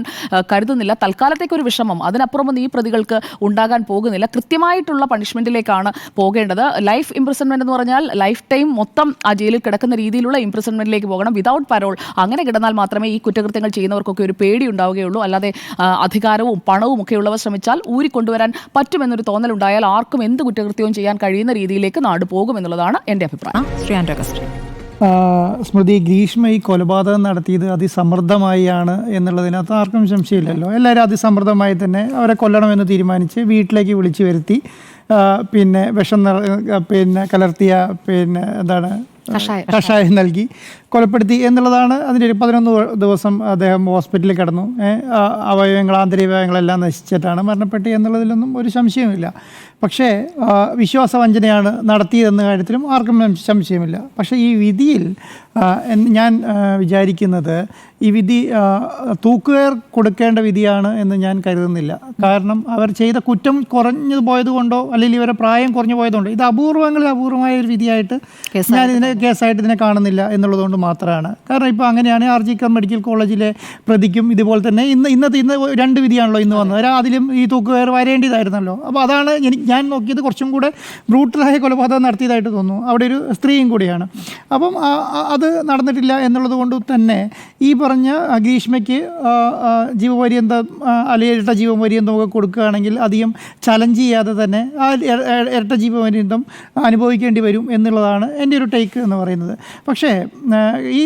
കരുതുന്നില്ല. തൽക്കാലത്തേക്കൊരു വിഷമം, അതിനപ്പുറമൊന്നും ഈ പ്രതികൾക്ക് ഉണ്ടാകാൻ പോകുന്നില്ല. കൃത്യമായിട്ടുള്ള പണിഷ്മെന്റിലേക്കാണ് പോകേണ്ടത്. ലൈഫ് ഇംപ്രിസൺമെന്റ് എന്ന് പറഞ്ഞാൽ ലൈഫ് ടൈം മൊത്തം ആ ജയിലിൽ കിടക്കുന്ന രീതിയിലുള്ള ഇംപ്രിസൺമെന്റിലേക്ക് പോകണം, വിതൗട്ട് പരോൾ. അങ്ങനെ കിടന്നാൽ മാത്രമേ ഈ കുറ്റകൃത്യങ്ങൾ ചെയ്യുന്നവർക്കൊക്കെ ഒരു പേടി ഉണ്ടാവുകയുള്ളൂ. അല്ലാതെ അധികാരവും പണവും ഒക്കെ ഉള്ളവർ ശ്രമിച്ചാൽ ഊരിക്കൊണ്ടുവരാൻ പറ്റുമെന്നൊരു തോന്നലുണ്ടായാൽ ആർക്കും എന്ത് കുറ്റകൃത്യവും ചെയ്യാൻ കഴിയുന്ന രീതിയിലേക്ക് നാട് പോകുമെന്നുള്ളതാണ് എൻ്റെ അഭിപ്രായം. സ്മൃതി, ഗ്രീഷ്മ ഈ കൊലപാതകം നടത്തിയത് അതിസമൃദ്ധമായാണ് എന്നുള്ളതിനകത്ത് ആർക്കും സംശയമില്ലല്ലോ. എല്ലാവരും അതിസമൃദ്ധമായി തന്നെ അവരെ കൊല്ലണമെന്ന് തീരുമാനിച്ച് വീട്ടിലേക്ക് വിളിച്ചു വരുത്തി, പിന്നെ വിഷം കലർത്തിയ കഷായം നൽകി കൊലപ്പെടുത്തി എന്നുള്ളതാണ് അതിൻ്റെ 11 ദിവസം അദ്ദേഹം ഹോസ്പിറ്റലിൽ കിടന്നു. അവയവങ്ങൾ, ആന്തരികവയവങ്ങളെല്ലാം നശിച്ചിട്ടാണ് മരണപ്പെട്ടു എന്നുള്ളതിലൊന്നും ഒരു സംശയമില്ല. പക്ഷേ വിശ്വാസവഞ്ചനയാണ് നടത്തിയതെന്ന കാര്യത്തിലും ആർക്കും സംശയമില്ല. പക്ഷേ ഈ വിധിയിൽ ഞാൻ വിചാരിക്കുന്നത് ഈ വിധി തൂക്കുകയർ കൊടുക്കേണ്ട വിധിയാണ് എന്ന് ഞാൻ കരുതുന്നില്ല. കാരണം അവർ ചെയ്ത കുറ്റം കുറഞ്ഞു പോയതുകൊണ്ടോ അല്ലെങ്കിൽ ഇവരുടെ പ്രായം കുറഞ്ഞു പോയതുകൊണ്ടോ ഇത് അപൂർവമായ ഒരു വിധിയായിട്ട് ഞാൻ കേസായിട്ട് ഇതിനെ കാണുന്നില്ല എന്നുള്ളതുകൊണ്ട് മാത്രമാണ്. കാരണം ഇപ്പോൾ അങ്ങനെയാണ് RGK മെഡിക്കൽ കോളേജിലെ പ്രതിക്കും ഇതുപോലെ തന്നെ ഇന്ന് 2 വിധിയാണല്ലോ ഇന്ന് വന്നത്. അതിലും ഈ തൂക്കുകയർ വരേണ്ടതായിരുന്നല്ലോ. അപ്പോൾ അതാണ് ഞാൻ നോക്കിയത് കുറച്ചും കൂടെ ബ്രൂട്ടലായ കൊലപാതകം നടത്തിയതായിട്ട് തോന്നുന്നു. അവിടെ ഒരു സ്ത്രീയും കൂടിയാണ്. അപ്പം അത് നടന്നിട്ടില്ല എന്നുള്ളത് കൊണ്ട് തന്നെ ഈ പറഞ്ഞ ഗ്രീഷ്മയ്ക്ക് ജീവപര്യന്തം അല്ലെങ്കിൽ ഇരട്ട ജീവപര്യന്തമൊക്കെ കൊടുക്കുകയാണെങ്കിൽ അധികം ചലഞ്ച് ചെയ്യാതെ തന്നെ ആ ഇരട്ട ജീവപര്യന്തം അനുഭവിക്കേണ്ടി വരും എന്നുള്ളതാണ് എൻ്റെ ഒരു ടേക്ക് എന്ന് പറയുന്നത്. പക്ഷേ ഈ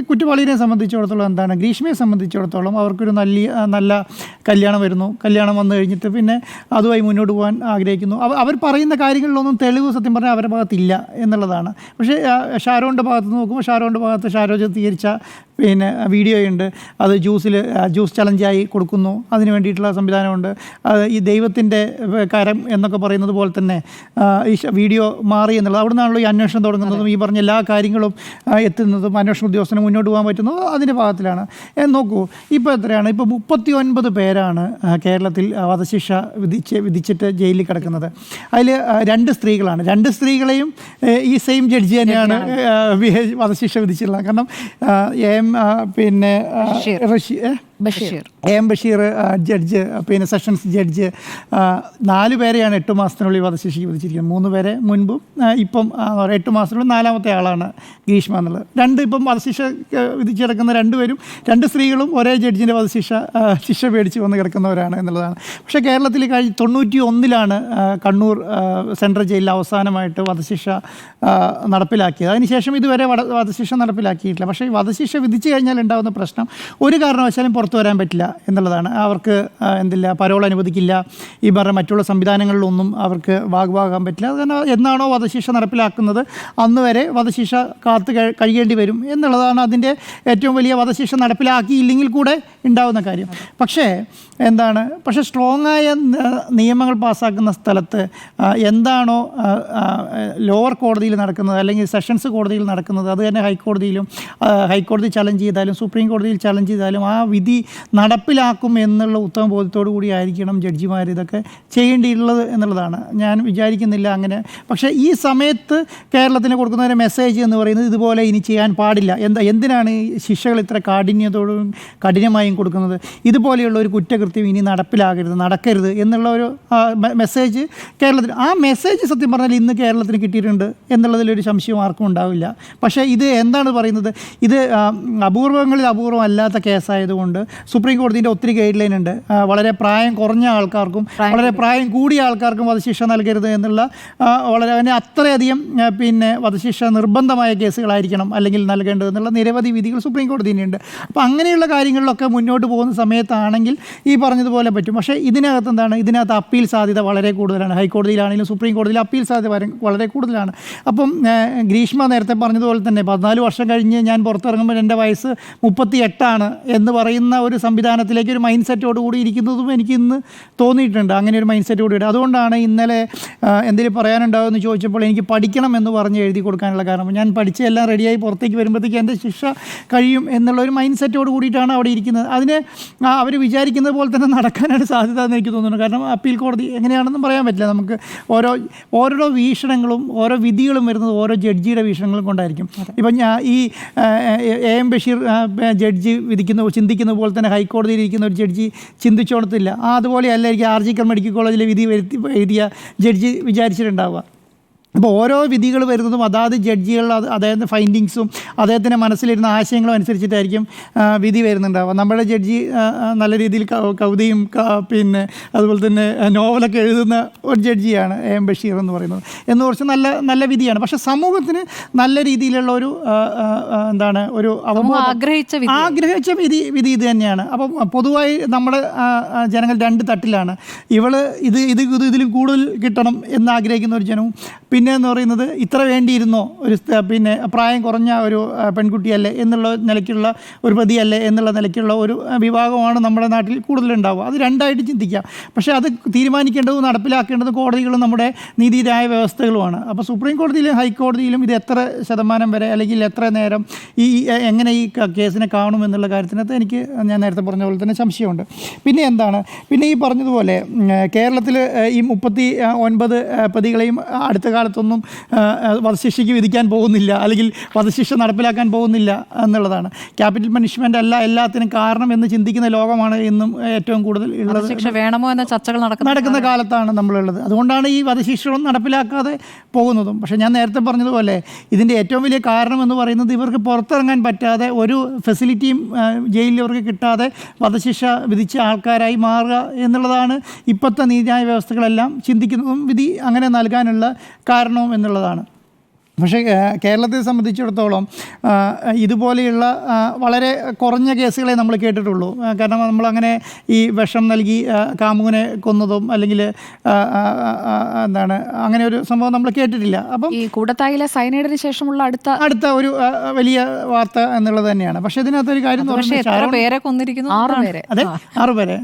കുറ്റവാളിയെ സംബന്ധിച്ചിടത്തോളം എന്താണ്, ഗ്രീഷ്മയെ സംബന്ധിച്ചിടത്തോളം അവർക്കൊരു നല്ല കല്യാണം വരുന്നു. കല്യാണം വന്നു കഴിഞ്ഞിട്ട് പിന്നെ അതുമായി മുന്നോട്ട് പോകാൻ ആഗ്രഹിക്കുന്നു. അവർ പറയുന്ന കാര്യങ്ങളിലൊന്നും തെളിവ് സത്യം പറഞ്ഞാൽ അവരുടെ ഭാഗത്തില്ല എന്നുള്ളതാണ്. പക്ഷേ ഷാരോണിൻ്റെ ഭാഗത്ത് നോക്കുമ്പോൾ ഷാരോണിൻ്റെ ഭാഗത്ത് ഷാരോ ചിത്രീകരിച്ച വീഡിയോയുണ്ട്. അത് ജ്യൂസ് ചലഞ്ചായി കൊടുക്കുന്നു. അതിന് വേണ്ടിയിട്ടുള്ള സംവിധാനമുണ്ട്. ഈ ദൈവത്തിൻ്റെ കരം എന്നൊക്കെ പറയുന്നത് പോലെ തന്നെ ഈ വീഡിയോ മാറി എന്നുള്ളത് അവിടെ നിന്നാണല്ലോ ഈ അന്വേഷണം തുടങ്ങുന്നതും ഈ പറഞ്ഞ എല്ലാ കാര്യങ്ങളും എത്തുന്നതും അന്വേഷണ ഉദ്യോഗസ്ഥന് മുന്നോട്ട് പോകാൻ പറ്റുന്നതും അതിൻ്റെ ഭാഗത്തിലാണ്. നോക്കൂ, ഇപ്പോൾ എത്രയാണ്, ഇപ്പോൾ 39 പേരാണ് കേരളത്തിൽ വധശിക്ഷ വിധിച്ചിട്ട് ജയിലിൽ കിടക്കുന്നത്. അതിൽ 2 സ്ത്രീകളാണ്. 2 സ്ത്രീകളെയും ഈ സെയിം ജഡ്ജി തന്നെയാണ് വധശിക്ഷ വിധിച്ചിട്ടുള്ളത്. കാരണം ബഷീർ ജഡ്ജ്, പിന്നെ സെഷൻസ് ജഡ്ജ് 4 പേരെയാണ് 8 മാസത്തിനുള്ളിൽ വധശിക്ഷയ്ക്ക് വിധിച്ചിരിക്കുന്നത്. 3 പേരെ മുൻപും ഇപ്പം 8 മാസത്തിനുള്ളിൽ 4ാമത്തെ ആളാണ് ഗ്രീഷ്മ എന്നുള്ളത്. 2 ഇപ്പം വധശിക്ഷ വിധിച്ച് കിടക്കുന്ന 2 പേരും 2 സ്ത്രീകളും ഒരേ ജഡ്ജിൻ്റെ ശിക്ഷ പേടിച്ച് വന്ന് കിടക്കുന്നവരാണ് എന്നുള്ളതാണ്. പക്ഷേ കേരളത്തിൽ 91 കണ്ണൂർ സെൻട്രൽ ജയിലിൽ അവസാനമായിട്ട് വധശിക്ഷ നടപ്പിലാക്കിയത്. അതിനുശേഷം ഇതുവരെ വധശിക്ഷ നടപ്പിലാക്കിയിട്ടില്ല. പക്ഷേ വധശിക്ഷ വിധിച്ചു കഴിഞ്ഞാൽ ഉണ്ടാകുന്ന പ്രശ്നം ഒരു കാരണവശാലും പുറത്തു വരാൻ പറ്റില്ല എന്നുള്ളതാണ്. അവർക്ക് പരോൾ അനുവദിക്കില്ല. ഈ പറഞ്ഞ മറ്റുള്ള സംവിധാനങ്ങളിലൊന്നും അവർക്ക് ഭാഗമാകാൻ പറ്റില്ല. കാരണം എന്നാണോ വധശിക്ഷ നടപ്പിലാക്കുന്നത് അന്ന് വരെ വധശിക്ഷ കഴിയേണ്ടി വരും എന്നുള്ളതാണ് അതിൻ്റെ ഏറ്റവും വലിയ വധശിക്ഷ നടപ്പിലാക്കിയില്ലെങ്കിൽ കൂടെ ഉണ്ടാകുന്ന കാര്യം. പക്ഷേ സ്ട്രോങ് ആയ നിയമങ്ങൾ പാസ്സാക്കുന്ന സ്ഥലത്ത് എന്താണോ ലോവർ കോടതിയിൽ നടക്കുന്നത് അല്ലെങ്കിൽ സെഷൻസ് കോടതിയിൽ നടക്കുന്നത് അത് തന്നെ ഹൈക്കോടതി ചലഞ്ച് ചെയ്താലും സുപ്രീം കോടതിയിൽ ചലഞ്ച് ചെയ്താലും ആ വിധി വിധി നടപ്പിലാക്കും എന്നുള്ള ഉത്തമ ബോധ്യത്തോടു കൂടി ആയിരിക്കണം ജഡ്ജിമാർ ഇതൊക്കെ ചെയ്യേണ്ടിയുള്ളത് എന്നുള്ളതാണ്. ഞാൻ വിചാരിക്കുന്നില്ല അങ്ങനെ. പക്ഷേ ഈ സമയത്ത് കേരളത്തിന് കൊടുക്കുന്ന ഒരു മെസ്സേജ് എന്ന് പറയുന്നത് ഇതുപോലെ ഇനി ചെയ്യാൻ പാടില്ല. എന്തിനാണ് ഈ ശിക്ഷകൾ ഇത്ര കാഠിന്യത്തോടും കഠിനമായും കൊടുക്കുന്നത്? ഇതുപോലെയുള്ള ഒരു കുറ്റകൃത്യം ഇനി നടക്കരുത് എന്നുള്ള ഒരു മെസ്സേജ് കേരളത്തിന്, ആ മെസ്സേജ് സത്യം പറഞ്ഞാൽ ഇന്ന് കേരളത്തിന് കിട്ടിയിട്ടുണ്ട് എന്നുള്ളതിലൊരു സംശയം ആർക്കും ഉണ്ടാവില്ല. പക്ഷേ ഇത് എന്താണ് പറയുന്നത്, ഇത് അപൂർവങ്ങളിൽ അപൂർവമല്ലാത്ത കേസായതുകൊണ്ട് സുപ്രീം കോടതിൻ്റെ ഒത്തിരി ഗൈഡ് ലൈൻ ഉണ്ട്. വളരെ പ്രായം കുറഞ്ഞ ആൾക്കാർക്കും വളരെ പ്രായം കൂടിയ ആൾക്കാർക്കും വധശിക്ഷ നൽകരുത് എന്നുള്ള വളരെ അത്രയധികം വധശിക്ഷ നിർബന്ധമായ കേസുകളായിരിക്കണം അല്ലെങ്കിൽ നൽകേണ്ടത് എന്നുള്ള നിരവധി വിധികൾ സുപ്രീം കോടതിയിലുണ്ട്. അപ്പോൾ അങ്ങനെയുള്ള കാര്യങ്ങളിലൊക്കെ മുന്നോട്ട് പോകുന്ന സമയത്താണെങ്കിൽ ഈ പറഞ്ഞതുപോലെ പറ്റും. പക്ഷേ ഇതിനകത്ത് അപ്പീൽ സാധ്യത വളരെ കൂടുതലാണ്. ഹൈക്കോടതിയിലാണെങ്കിലും സുപ്രീം കോടതിയിൽ അപ്പീൽ സാധ്യത വളരെ കൂടുതലാണ്. അപ്പം ഗ്രീഷ്മ നേരത്തെ പറഞ്ഞതുപോലെ തന്നെ 14 വർഷം കഴിഞ്ഞ് ഞാൻ പുറത്തിറങ്ങുമ്പോൾ എൻ്റെ വയസ്സ് 38 എന്ന് പറയുന്ന ഒരു സംവിധാനത്തിലേക്ക് ഒരു മൈൻഡ് സെറ്റോട് കൂടി ഇരിക്കുന്നതും എനിക്ക് ഇന്ന് തോന്നിയിട്ടുണ്ട്. അങ്ങനെ ഒരു മൈൻഡ് സെറ്റ് കൂടി. അതുകൊണ്ടാണ് ഇന്നലെ എന്തെങ്കിലും പറയാനുണ്ടാവുമെന്ന് ചോദിച്ചപ്പോൾ എനിക്ക് പഠിക്കണം എന്ന് പറഞ്ഞ് എഴുതി കൊടുക്കാനുള്ള കാരണം, ഞാൻ പഠിച്ചെല്ലാം റെഡിയായി പുറത്തേക്ക് വരുമ്പോഴത്തേക്ക് എൻ്റെ ശിക്ഷ കഴിയും എന്നുള്ള ഒരു മൈൻഡ് സെറ്റോട് കൂടിയിട്ടാണ് അവിടെ ഇരിക്കുന്നത്. അതിനെ അവർ വിചാരിക്കുന്നത് പോലെ തന്നെ നടക്കാനാണ് സാധ്യത എന്ന് എനിക്ക് തോന്നുന്നു. കാരണം അപ്പീൽ കോടതി എങ്ങനെയാണെന്നും പറയാൻ പറ്റില്ല. നമുക്ക് ഓരോ വീക്ഷണങ്ങളും ഓരോ വിധികളും വരുന്നത് ഓരോ ജഡ്ജിയുടെ വീക്ഷണങ്ങളും കൊണ്ടായിരിക്കും. ഇപ്പം ഈ AM ബഷീർ ജഡ്ജി ചിന്തിക്കുന്ന പോലെ തന്നെ ഹൈക്കോടതിയിൽ ഇരിക്കുന്ന ഒരു ജഡ്ജി ചിന്തിച്ചോടത്തില്ല. അതുപോലെ അല്ലായിരിക്കും RG മെഡിക്കൽ കോളേജിലെ വിധി എഴുതിയ ജഡ്ജി വിചാരിച്ചിട്ടുണ്ടാവുക. അപ്പോൾ ഓരോ വിധികൾ വരുന്നതും അതാത് ജഡ്ജികൾ അദ്ദേഹത്തിൻ്റെ ഫൈൻഡിങ്സും അദ്ദേഹത്തിൻ്റെ മനസ്സിലിരുന്ന ആശയങ്ങളും അനുസരിച്ചിട്ടായിരിക്കും വിധി വരുന്നുണ്ടാവുക. നമ്മുടെ ജഡ്ജി നല്ല രീതിയിൽ കവിതയും അതുപോലെ തന്നെ നോവലൊക്കെ എഴുതുന്ന ഒരു ജഡ്ജിയാണ് AM ബഷീർ എന്ന് പറയുന്നത്. കുറച്ച് നല്ല വിധിയാണ്. പക്ഷേ സമൂഹത്തിന് നല്ല രീതിയിലുള്ള ഒരു ഒരു ആഗ്രഹിച്ച വിധി ഇത് തന്നെയാണ്. അപ്പം പൊതുവായി നമ്മുടെ ജനങ്ങൾ രണ്ട് തട്ടിലാണ്. ഇതിലും കൂടുതൽ കിട്ടണം എന്ന് ആഗ്രഹിക്കുന്ന ഒരു ജനവും എന്ന് പറയുന്നത് ഇത്ര വേണ്ടിയിരുന്നോ ഒരു പ്രായം കുറഞ്ഞ ഒരു പെൺകുട്ടിയല്ലേ എന്നുള്ള നിലയ്ക്കുള്ള ഒരു പ്രതിയല്ലേ എന്നുള്ള നിലയ്ക്കുള്ള ഒരു വിഭാഗമാണ് നമ്മുടെ നാട്ടിൽ കൂടുതലുണ്ടാവുക. അത് രണ്ടായിട്ട് ചിന്തിക്കാം. പക്ഷേ അത് തീരുമാനിക്കേണ്ടതും നടപ്പിലാക്കേണ്ടതും കോടതികളും നമ്മുടെ നീതിന്യായ വ്യവസ്ഥകളുമാണ്. അപ്പോൾ സുപ്രീം കോടതിയിലും ഹൈക്കോടതിയിലും ഇത് എത്ര ശതമാനം വരെ അല്ലെങ്കിൽ എത്ര നേരം എങ്ങനെ ഈ കേസിനെ കാണും എന്നുള്ള കാര്യത്തിനകത്ത് എനിക്ക് ഞാൻ നേരത്തെ പറഞ്ഞ പോലെ തന്നെ സംശയമുണ്ട്. പിന്നെ ഈ പറഞ്ഞതുപോലെ കേരളത്തിൽ ഈ 39 പ്രതികളെയും അടുത്ത കാലത്തൊന്നും വധശിക്ഷയ്ക്ക് വിധിക്കാൻ പോകുന്നില്ല അല്ലെങ്കിൽ വധശിക്ഷ നടപ്പിലാക്കാൻ പോകുന്നില്ല എന്നുള്ളതാണ്. ക്യാപിറ്റൽ പണിഷ്മെൻ്റ് അല്ല എല്ലാത്തിനും കാരണം എന്ന് ചിന്തിക്കുന്ന ലോകമാണ് ഇന്നും ഏറ്റവും കൂടുതൽ ഉള്ളത്. ശിക്ഷ വേണമോ എന്ന ചർച്ചകൾ നടക്കുന്ന കാലത്താണ് നമ്മളുള്ളത്. അതുകൊണ്ടാണ് ഈ വധശിക്ഷകളും നടപ്പിലാക്കാതെ പോകുന്നതും. പക്ഷേ ഞാൻ നേരത്തെ പറഞ്ഞതുപോലെ ഇതിൻ്റെ ഏറ്റവും വലിയ കാരണം എന്ന് പറയുന്നത് ഇവർക്ക് പുറത്തിറങ്ങാൻ പറ്റാതെ ഒരു ഫെസിലിറ്റിയും ജയിലിൽ ഇവർക്ക് കിട്ടാതെ വധശിക്ഷ വിധിച്ച ആൾക്കാരായി മാറുക എന്നുള്ളതാണ് ഇപ്പോഴത്തെ നീതിന്യായ വ്യവസ്ഥകളെല്ലാം ചിന്തിക്കുന്നതും വിധി അങ്ങനെ നൽകാനുള്ള കാരണവും എന്നുള്ളതാണ്. പക്ഷേ കേരളത്തെ സംബന്ധിച്ചിടത്തോളം ഇതുപോലെയുള്ള വളരെ കുറഞ്ഞ കേസുകളെ നമ്മൾ കേട്ടിട്ടുള്ളൂ. കാരണം നമ്മളങ്ങനെ ഈ വിഷം നൽകി കാമുകനെ കൊന്നതും അല്ലെങ്കിൽ അങ്ങനെ ഒരു സംഭവം നമ്മൾ കേട്ടിട്ടില്ല. അപ്പം ഈ കൂടത്തായിലെ സൈനൈഡിന് ശേഷമുള്ള അടുത്ത ഒരു വലിയ വാർത്ത എന്നുള്ളത് തന്നെയാണ്. പക്ഷേ ഇതിനകത്തൊരു കാര്യം അതെ 6 പേരെ.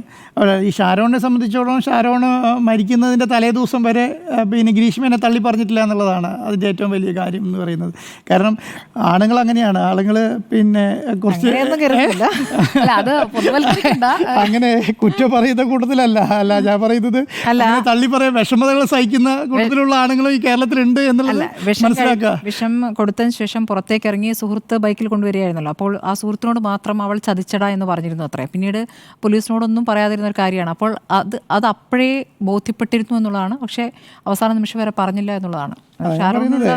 ഈ ഷാരോണിനെ സംബന്ധിച്ചിടത്തോളം ഷാരോൺ മരിക്കുന്നതിൻ്റെ തലേദിവസം വരെ ഗ്രീഷ്മേനെ തള്ളി പറഞ്ഞിട്ടില്ല എന്നുള്ളതാണ് അതിൻ്റെ ഏറ്റവും വലിയ കാര്യം എന്ന് പറയുന്നത്. കാരണം ആണുങ്ങൾ അങ്ങനെയാണ്. ആളുകൾ കുറച്ച് അങ്ങനെ കുറ്റം പറയുന്ന കൂട്ടത്തിലല്ല ഞാൻ പറയുന്നത്. തള്ളി പറയാൻ വിഷമതകൾ സഹിക്കുന്ന കൂട്ടത്തിലുള്ള ആണുങ്ങൾ ഈ കേരളത്തിലുണ്ട് എന്നുള്ളത് മനസ്സിലാക്കുക. വിഷം കൊടുത്തതിന് ശേഷം പുറത്തേക്ക് ഇറങ്ങി സുഹൃത്ത് ബൈക്കിൽ കൊണ്ടുവരികയായിരുന്നല്ലോ. അപ്പോൾ ആ സുഹൃത്തിനോട് മാത്രം അവൾ ചതിച്ചടാ എന്ന് പറഞ്ഞിരുന്നു അത്രേ. പിന്നീട് പോലീസിനോടൊന്നും പറയാതിരുന്ന ഒരു കാര്യമാണ്. അപ്പോൾ അത് അപ്പോഴേ ബോധ്യപ്പെട്ടിരുന്നു എന്നുള്ളതാണ്. പക്ഷേ അവസാന നിമിഷം വരെ പറഞ്ഞില്ല എന്നുള്ളതാണ്.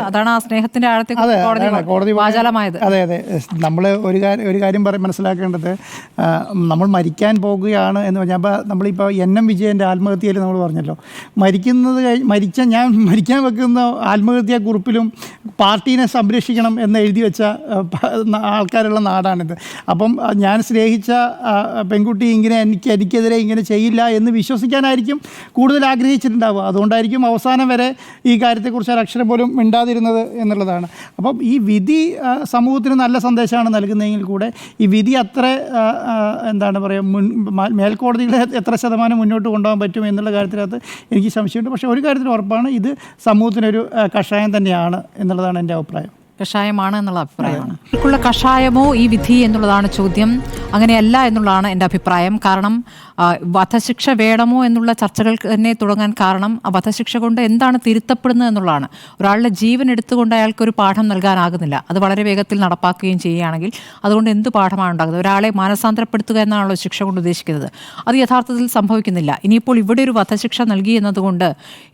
അതാണ് ആ സ്നേഹത്തിന്റെ ആഴത്തിൽ കോടതി വാചാലമായത്. അതെ നമ്മൾ ഒരു കാര്യം മനസ്സിലാക്കേണ്ടത്, നമ്മൾ മരിക്കാൻ പോകുകയാണ് എന്ന് പറഞ്ഞാൽ നമ്മളിപ്പോൾ NM വിജയൻ്റെ ആത്മഹത്യയിൽ നമ്മൾ പറഞ്ഞല്ലോ, ഞാൻ മരിക്കാൻ വെക്കുന്ന ആത്മഹത്യാ കുറിപ്പിലും പാർട്ടീനെ സംരക്ഷിക്കണം എന്ന് എഴുതി വെച്ച ആൾക്കാരുള്ള നാടാണിത്. അപ്പം ഞാൻ സ്നേഹിച്ച പെൺകുട്ടി എനിക്കെതിരെ ഇങ്ങനെ ചെയ്യില്ല എന്ന് വിശ്വസിക്കാനായിരിക്കും കൂടുതൽ ആഗ്രഹിച്ചിട്ടുണ്ടാവുക. അതുകൊണ്ടായിരിക്കും അവസാനം വരെ ഈ കാര്യത്തെക്കുറിച്ച് അക്ഷരം പോലും മിണ്ടാതിരുന്നത് എന്നുള്ളതാണ്. അപ്പം ഈ വിധി സമൂഹത്തിന് നല്ല സന്ദേശമാണ് നൽകുന്നതെങ്കിൽ കൂടെ ഈ വിധി അത്ര മേൽക്കോടതികളെ എത്ര ശതമാനം മുന്നോട്ട് കൊണ്ടുപോകാൻ പറ്റും എന്നുള്ള കാര്യത്തിനകത്ത് എനിക്ക് സംശയമുണ്ട്. പക്ഷേ ഒരു കാര്യത്തിൽ ഉറപ്പാണ്, ഇത് സമൂഹത്തിനൊരു കഷായം തന്നെയാണ് എന്നുള്ളതാണ് എൻ്റെ അഭിപ്രായം. കഷായമാണ് എന്നുള്ള അഭിപ്രായമാണ്. ഇതിക്കുള്ള കഷായമോ ഈ വിധി എന്നുള്ളതാണ് ചോദ്യം. അങ്ങനെയല്ല എന്നുള്ളതാണ് എൻ്റെ അഭിപ്രായം. കാരണം വധശിക്ഷ വേണമോ എന്നുള്ള ചർച്ചകൾ തന്നെ തുടങ്ങാൻ കാരണം ആ വധശിക്ഷ കൊണ്ട് എന്താണ് തിരുത്തപ്പെടുന്നത് എന്നുള്ളതാണ്. ഒരാളുടെ ജീവൻ എടുത്തുകൊണ്ട് അയാൾക്കൊരു പാഠം നൽകാനാകുന്നില്ല. അത് വളരെ വേഗത്തിൽ നടപ്പാക്കുകയും ചെയ്യുകയാണെങ്കിൽ അതുകൊണ്ട് എന്ത് പാഠമാണ് ഉണ്ടാകുന്നത്? ഒരാളെ മാനസാന്തരപ്പെടുത്തുക എന്നാണല്ലോ ശിക്ഷ കൊണ്ട് ഉദ്ദേശിക്കുന്നത്. അത് യഥാർത്ഥത്തിൽ സംഭവിക്കുന്നില്ല. ഇനിയിപ്പോൾ ഇവിടെ ഒരു വധശിക്ഷ നൽകി എന്നതുകൊണ്ട്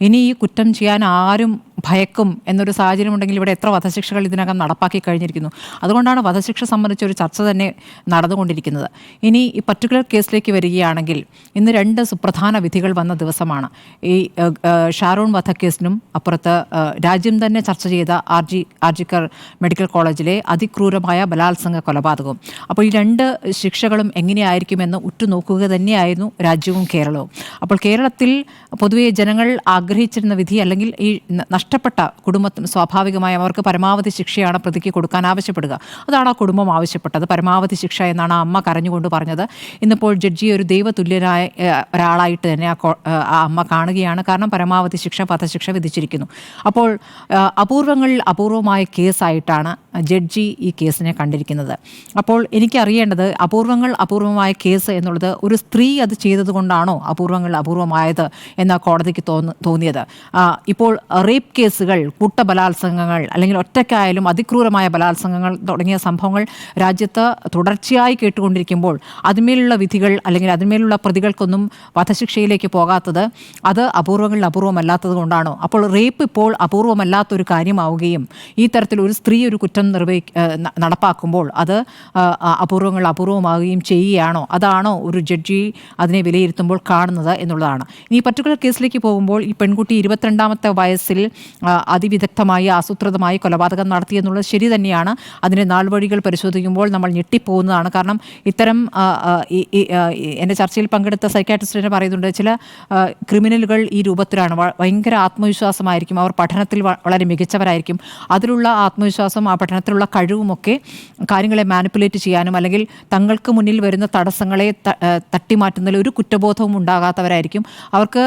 ഇനി ഈ കുറ്റം ചെയ്യാൻ ആരും ഭയക്കും എന്നൊരു സാഹചര്യം ഉണ്ടെങ്കിൽ ഇവിടെ എത്ര വധശിക്ഷകൾ ഇതിനകം നടപ്പാക്കി കഴിഞ്ഞിരിക്കുന്നു. അതുകൊണ്ടാണ് വധശിക്ഷ സംബന്ധിച്ച ഒരു ചർച്ച തന്നെ നടന്നുകൊണ്ടിരിക്കുന്നത്. ഇനി ഈ പർട്ടിക്കുലർ കേസിലേക്ക് വരികയാണെങ്കിൽ ഇന്ന് 2 സുപ്രധാന വിധികൾ വന്ന ദിവസമാണ്. ഈ ഷാരോൺ വധക്കേസിനും അപ്പുറത്ത് രാജ്യം തന്നെ ചർച്ച ചെയ്ത ആർജിക്കർ മെഡിക്കൽ കോളേജിലെ അതിക്രൂരമായ ബലാത്സംഗ കൊലപാതകവും. അപ്പോൾ ഈ 2 ശിക്ഷകളും എങ്ങനെയായിരിക്കുമെന്ന് ഉറ്റുനോക്കുക തന്നെയായിരുന്നു രാജ്യവും കേരളവും. അപ്പോൾ കേരളത്തിൽ പൊതുവെ ജനങ്ങൾ ആഗ്രഹിച്ചിരുന്ന വിധി, അല്ലെങ്കിൽ ഈ നഷ്ടപ്പെട്ട കുടുംബത്തിന് സ്വാഭാവികമായി അവർക്ക് പരമാവധി ശിക്ഷയാണ് പ്രതിക്ക് കൊടുക്കാൻ ആവശ്യപ്പെടുക. അതാണ് ആ കുടുംബം ആവശ്യപ്പെട്ടത്, പരമാവധി ശിക്ഷ എന്നാണ് ആ അമ്മ കരഞ്ഞുകൊണ്ട് പറഞ്ഞത്. ഇന്നിപ്പോൾ ജഡ്ജിയെ ഒരു ദൈവതുല്യനായ ഒരാളായിട്ട് തന്നെ ആ അമ്മ കാണുകയാണ്. കാരണം പരമാവധി ശിക്ഷ, വധശിക്ഷ വിധിച്ചിരിക്കുന്നു. അപ്പോൾ അപൂർവമായ കേസായിട്ടാണ് ജഡ്ജി ഈ കേസിനെ കണ്ടിരിക്കുന്നത്. അപ്പോൾ എനിക്കറിയേണ്ടത് അപൂർവമായ കേസ് എന്നുള്ളത് ഒരു സ്ത്രീ അത് ചെയ്തത് കൊണ്ടാണോ അപൂർവമായത് എന്ന കോടതിക്ക് തോന്നിയത്? ഇപ്പോൾ റേപ്പ് കേസുകൾ, കൂട്ടബലാത്സംഗങ്ങൾ, അല്ലെങ്കിൽ ഒറ്റയ്ക്കായാലും അതിക്രൂരമായ ബലാത്സംഗങ്ങൾ തുടങ്ങിയ സംഭവങ്ങൾ രാജ്യത്ത് തുടർച്ചയായി കേട്ടുകൊണ്ടിരിക്കുമ്പോൾ അതിന്മേലുള്ള വിധികൾ അല്ലെങ്കിൽ അതിന്മേലുള്ള പ്രതികൾക്കൊന്നും വധശിക്ഷയിലേക്ക് പോകാത്തത് അത് അപൂർവമല്ലാത്തത് കൊണ്ടാണോ? അപ്പോൾ റേപ്പ് ഇപ്പോൾ അപൂർവമല്ലാത്തൊരു കാര്യമാവുകയും ഈ തരത്തിൽ ഒരു സ്ത്രീ ഒരു കുറ്റം നടപ്പാക്കുമ്പോൾ അത് അപൂർവമാവുകയും ചെയ്യുകയാണോ? അതാണോ ഒരു ജഡ്ജി അതിനെ വിലയിരുത്തുമ്പോൾ കാണുന്നത് എന്നുള്ളതാണ്. ഇനി പർട്ടിക്കുലർ കേസിലേക്ക് പോകുമ്പോൾ ഈ പെൺകുട്ടി 22ാമത്തെ വയസ്സിൽ അതിവിദഗ്ധമായി ആസൂത്രിതമായി കൊലപാതകം നടത്തിയെന്നുള്ളത് ശരി തന്നെയാണ്. അതിൻ്റെ നാൾവഴികൾ പരിശോധിക്കുമ്പോൾ നമ്മൾ ഞെട്ടിപ്പോകുന്നതാണ്. കാരണം ഇത്തരം എൻ്റെ ചർച്ചയിൽ പങ്കെടുത്ത സൈക്കാട്രിസ്റ്റിനെ പറയുന്നുണ്ട്, ചില ക്രിമിനലുകൾ ഈ രൂപത്തിലാണ്. ഭയങ്കര ആത്മവിശ്വാസമായിരിക്കും, അവർ പഠനത്തിൽ വളരെ മികച്ചവരായിരിക്കും. അതിലുള്ള ആത്മവിശ്വാസം, ആ പഠനത്തിലുള്ള കഴിവുമൊക്കെ കാര്യങ്ങളെ മാനിപ്പുലേറ്റ് ചെയ്യാനും അല്ലെങ്കിൽ തങ്ങൾക്ക് മുന്നിൽ വരുന്ന തടസ്സങ്ങളെ തട്ടിമാറ്റുന്നതിൽ ഒരു കുറ്റബോധവും ഉണ്ടാകാത്തവരായിരിക്കും. അവർക്ക്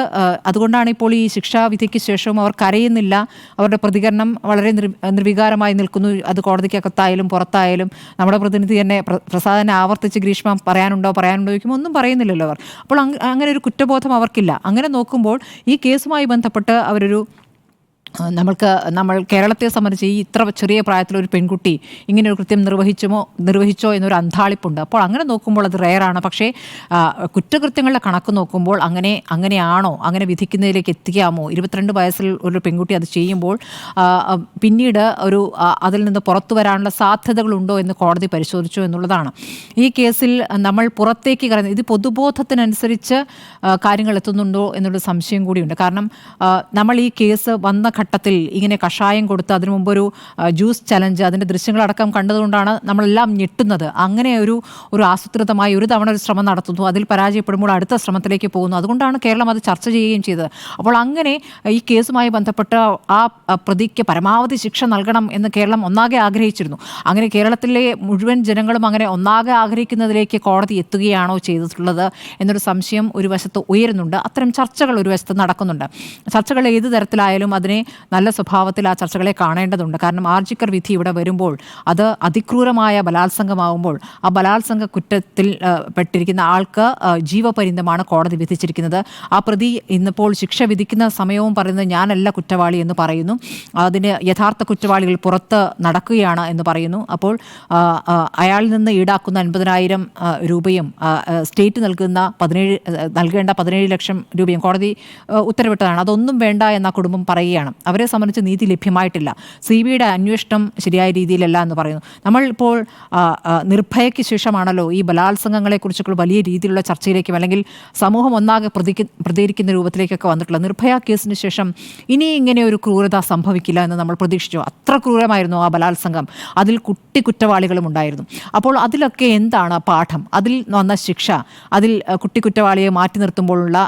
അതുകൊണ്ടാണ് ഇപ്പോൾ ഈ ശിക്ഷാവിധിക്ക് ശേഷവും അവർ കരയുന്നില്ല. അവരുടെ പ്രതികരണം വളരെ നിർവികാരമായി നിൽക്കുന്നു. അത് കോടതിക്കകത്തായാലും പുറത്തായാലും. നമ്മുടെ പ്രതിനിധി തന്നെ പ്രസാദനെ ആവർത്തിച്ച് ഗ്രീഷ്മ പറയാനുണ്ടോ ചോദിക്കുമ്പോൾ ഒന്നും പറയുന്നില്ലല്ലോ അവർ. അപ്പോൾ അങ്ങനെ ഒരു കുറ്റബോധം അവർക്കില്ല. അങ്ങനെ നോക്കുമ്പോൾ ഈ കേസുമായി ബന്ധപ്പെട്ട് നമ്മൾ കേരളത്തെ സംബന്ധിച്ച് ഈ ഇത്ര ചെറിയ പ്രായത്തിലൊരു പെൺകുട്ടി ഇങ്ങനെ ഒരു കൃത്യം നിർവഹിച്ചോ എന്നൊരു അന്താളിപ്പുണ്ട്. അപ്പോൾ അങ്ങനെ നോക്കുമ്പോൾ അത് റെയറാണ്. പക്ഷേ കുറ്റകൃത്യങ്ങളുടെ കണക്ക് നോക്കുമ്പോൾ അങ്ങനെയാണോ, അങ്ങനെ വിധിക്കുന്നതിലേക്ക് എത്തിക്കാമോ? 22 വയസ്സിൽ ഒരു പെൺകുട്ടി അത് ചെയ്യുമ്പോൾ പിന്നീട് അതിൽ നിന്ന് പുറത്തു വരാനുള്ള സാധ്യതകളുണ്ടോ എന്ന് കോടതി പരിശോധിച്ചു എന്നുള്ളതാണ്. ഈ കേസിൽ നമ്മൾ പുറത്തേക്ക് കടന്ന് ഇത് പൊതുബോധത്തിനനുസരിച്ച് കാര്യങ്ങൾ എത്തുന്നുണ്ടോ എന്നൊരു സംശയം കൂടിയുണ്ട്. കാരണം നമ്മൾ ഈ കേസ് വന്ന ഘട്ടത്തിൽ ഇങ്ങനെ കഷായം കൊടുത്ത് അതിനു മുമ്പൊരു ജ്യൂസ് ചലഞ്ച്, അതിൻ്റെ ദൃശ്യങ്ങളടക്കം കണ്ടതുകൊണ്ടാണ് നമ്മളെല്ലാം ഞെട്ടുന്നത്. അങ്ങനെ ഒരു ആസൂത്രിതമായി ഒരു തവണ ഒരു ശ്രമം നടത്തുന്നു, അതിൽ പരാജയപ്പെടുമ്പോൾ അടുത്ത ശ്രമത്തിലേക്ക് പോകുന്നു. അതുകൊണ്ടാണ് കേരളം അത് ചർച്ച ചെയ്യുകയും ചെയ്തത്. അപ്പോൾ അങ്ങനെ ഈ കേസുമായി ബന്ധപ്പെട്ട് ആ പ്രതിക്ക് പരമാവധി ശിക്ഷ നൽകണം എന്ന് കേരളം ഒന്നാകെ ആഗ്രഹിച്ചിരുന്നു. അങ്ങനെ കേരളത്തിലെ മുഴുവൻ ജനങ്ങളും അങ്ങനെ ഒന്നാകെ ആഗ്രഹിക്കുന്നതിലേക്ക് കോടതി എത്തുകയാണോ ചെയ്തിട്ടുള്ളത് എന്നൊരു സംശയം ഒരു വശത്ത് ഉയരുന്നുണ്ട്. അത്തരം ചർച്ചകൾ ഒരു വശത്ത് നടക്കുന്നുണ്ട്. ചർച്ചകൾ ഏത് തരത്തിലായാലും അതിനെ നല്ല സ്വഭാവത്തിൽ ആ ചർച്ചകളെ കാണേണ്ടതുണ്ട്. കാരണം ആർജിക്കർ വിധി ഇവിടെ വരുമ്പോൾ അത് അതിക്രൂരമായ ബലാത്സംഗമാകുമ്പോൾ ആ ബലാത്സംഗ കുറ്റത്തിൽ പെട്ടിരിക്കുന്ന ആൾക്ക് ജീവപര്യന്തമാണ് കോടതി വിധിച്ചിരിക്കുന്നത്. ആ പ്രതി ഇന്നിപ്പോൾ ശിക്ഷ വിധിക്കുന്ന സമയവും പറയുന്നത് ഞാനല്ല കുറ്റവാളി എന്ന് പറയുന്നു. അതിന് യഥാർത്ഥ കുറ്റവാളികൾ പുറത്ത് നടക്കുകയാണ് എന്ന് പറയുന്നു. അപ്പോൾ അയാളിൽ നിന്ന് ഈടാക്കുന്ന 50,000 രൂപയും സ്റ്റേറ്റ് നൽകേണ്ട 17 ലക്ഷം രൂപയും കോടതി ഉത്തരവിട്ടതാണ്. അതൊന്നും വേണ്ട എന്ന കുടുംബം പറയുകയാണ്. അവരെ സംബന്ധിച്ച് നീതി ലഭ്യമായിട്ടില്ല. CBIയുടെ അന്വേഷണം ശരിയായ രീതിയിലല്ല എന്ന് പറയുന്നു. നമ്മൾ ഇപ്പോൾ നിർഭയയ്ക്ക് ശേഷമാണല്ലോ ഈ ബലാത്സംഗങ്ങളെക്കുറിച്ചൊക്കെ വലിയ രീതിയിലുള്ള ചർച്ചയിലേക്കും അല്ലെങ്കിൽ സമൂഹം ഒന്നാകെ പ്രതികരിക്കുന്ന രൂപത്തിലേക്കൊക്കെ വന്നിട്ടുള്ളത്. നിർഭയ കേസിന് ശേഷം ഇനി ഇങ്ങനെ ഒരു ക്രൂരത സംഭവിക്കില്ല എന്ന് നമ്മൾ പ്രതീക്ഷിച്ചു. അത്ര ക്രൂരമായിരുന്നു ആ ബലാത്സംഗം. അതിൽ കുറ്റവാളികളും ഉണ്ടായിരുന്നു. അപ്പോൾ അതിലൊക്കെ എന്താണ് പാഠം? അതിൽ വന്ന ശിക്ഷ, അതിൽ കുറ്റവാളിയെ മാറ്റി നിർത്തുമ്പോഴുള്ള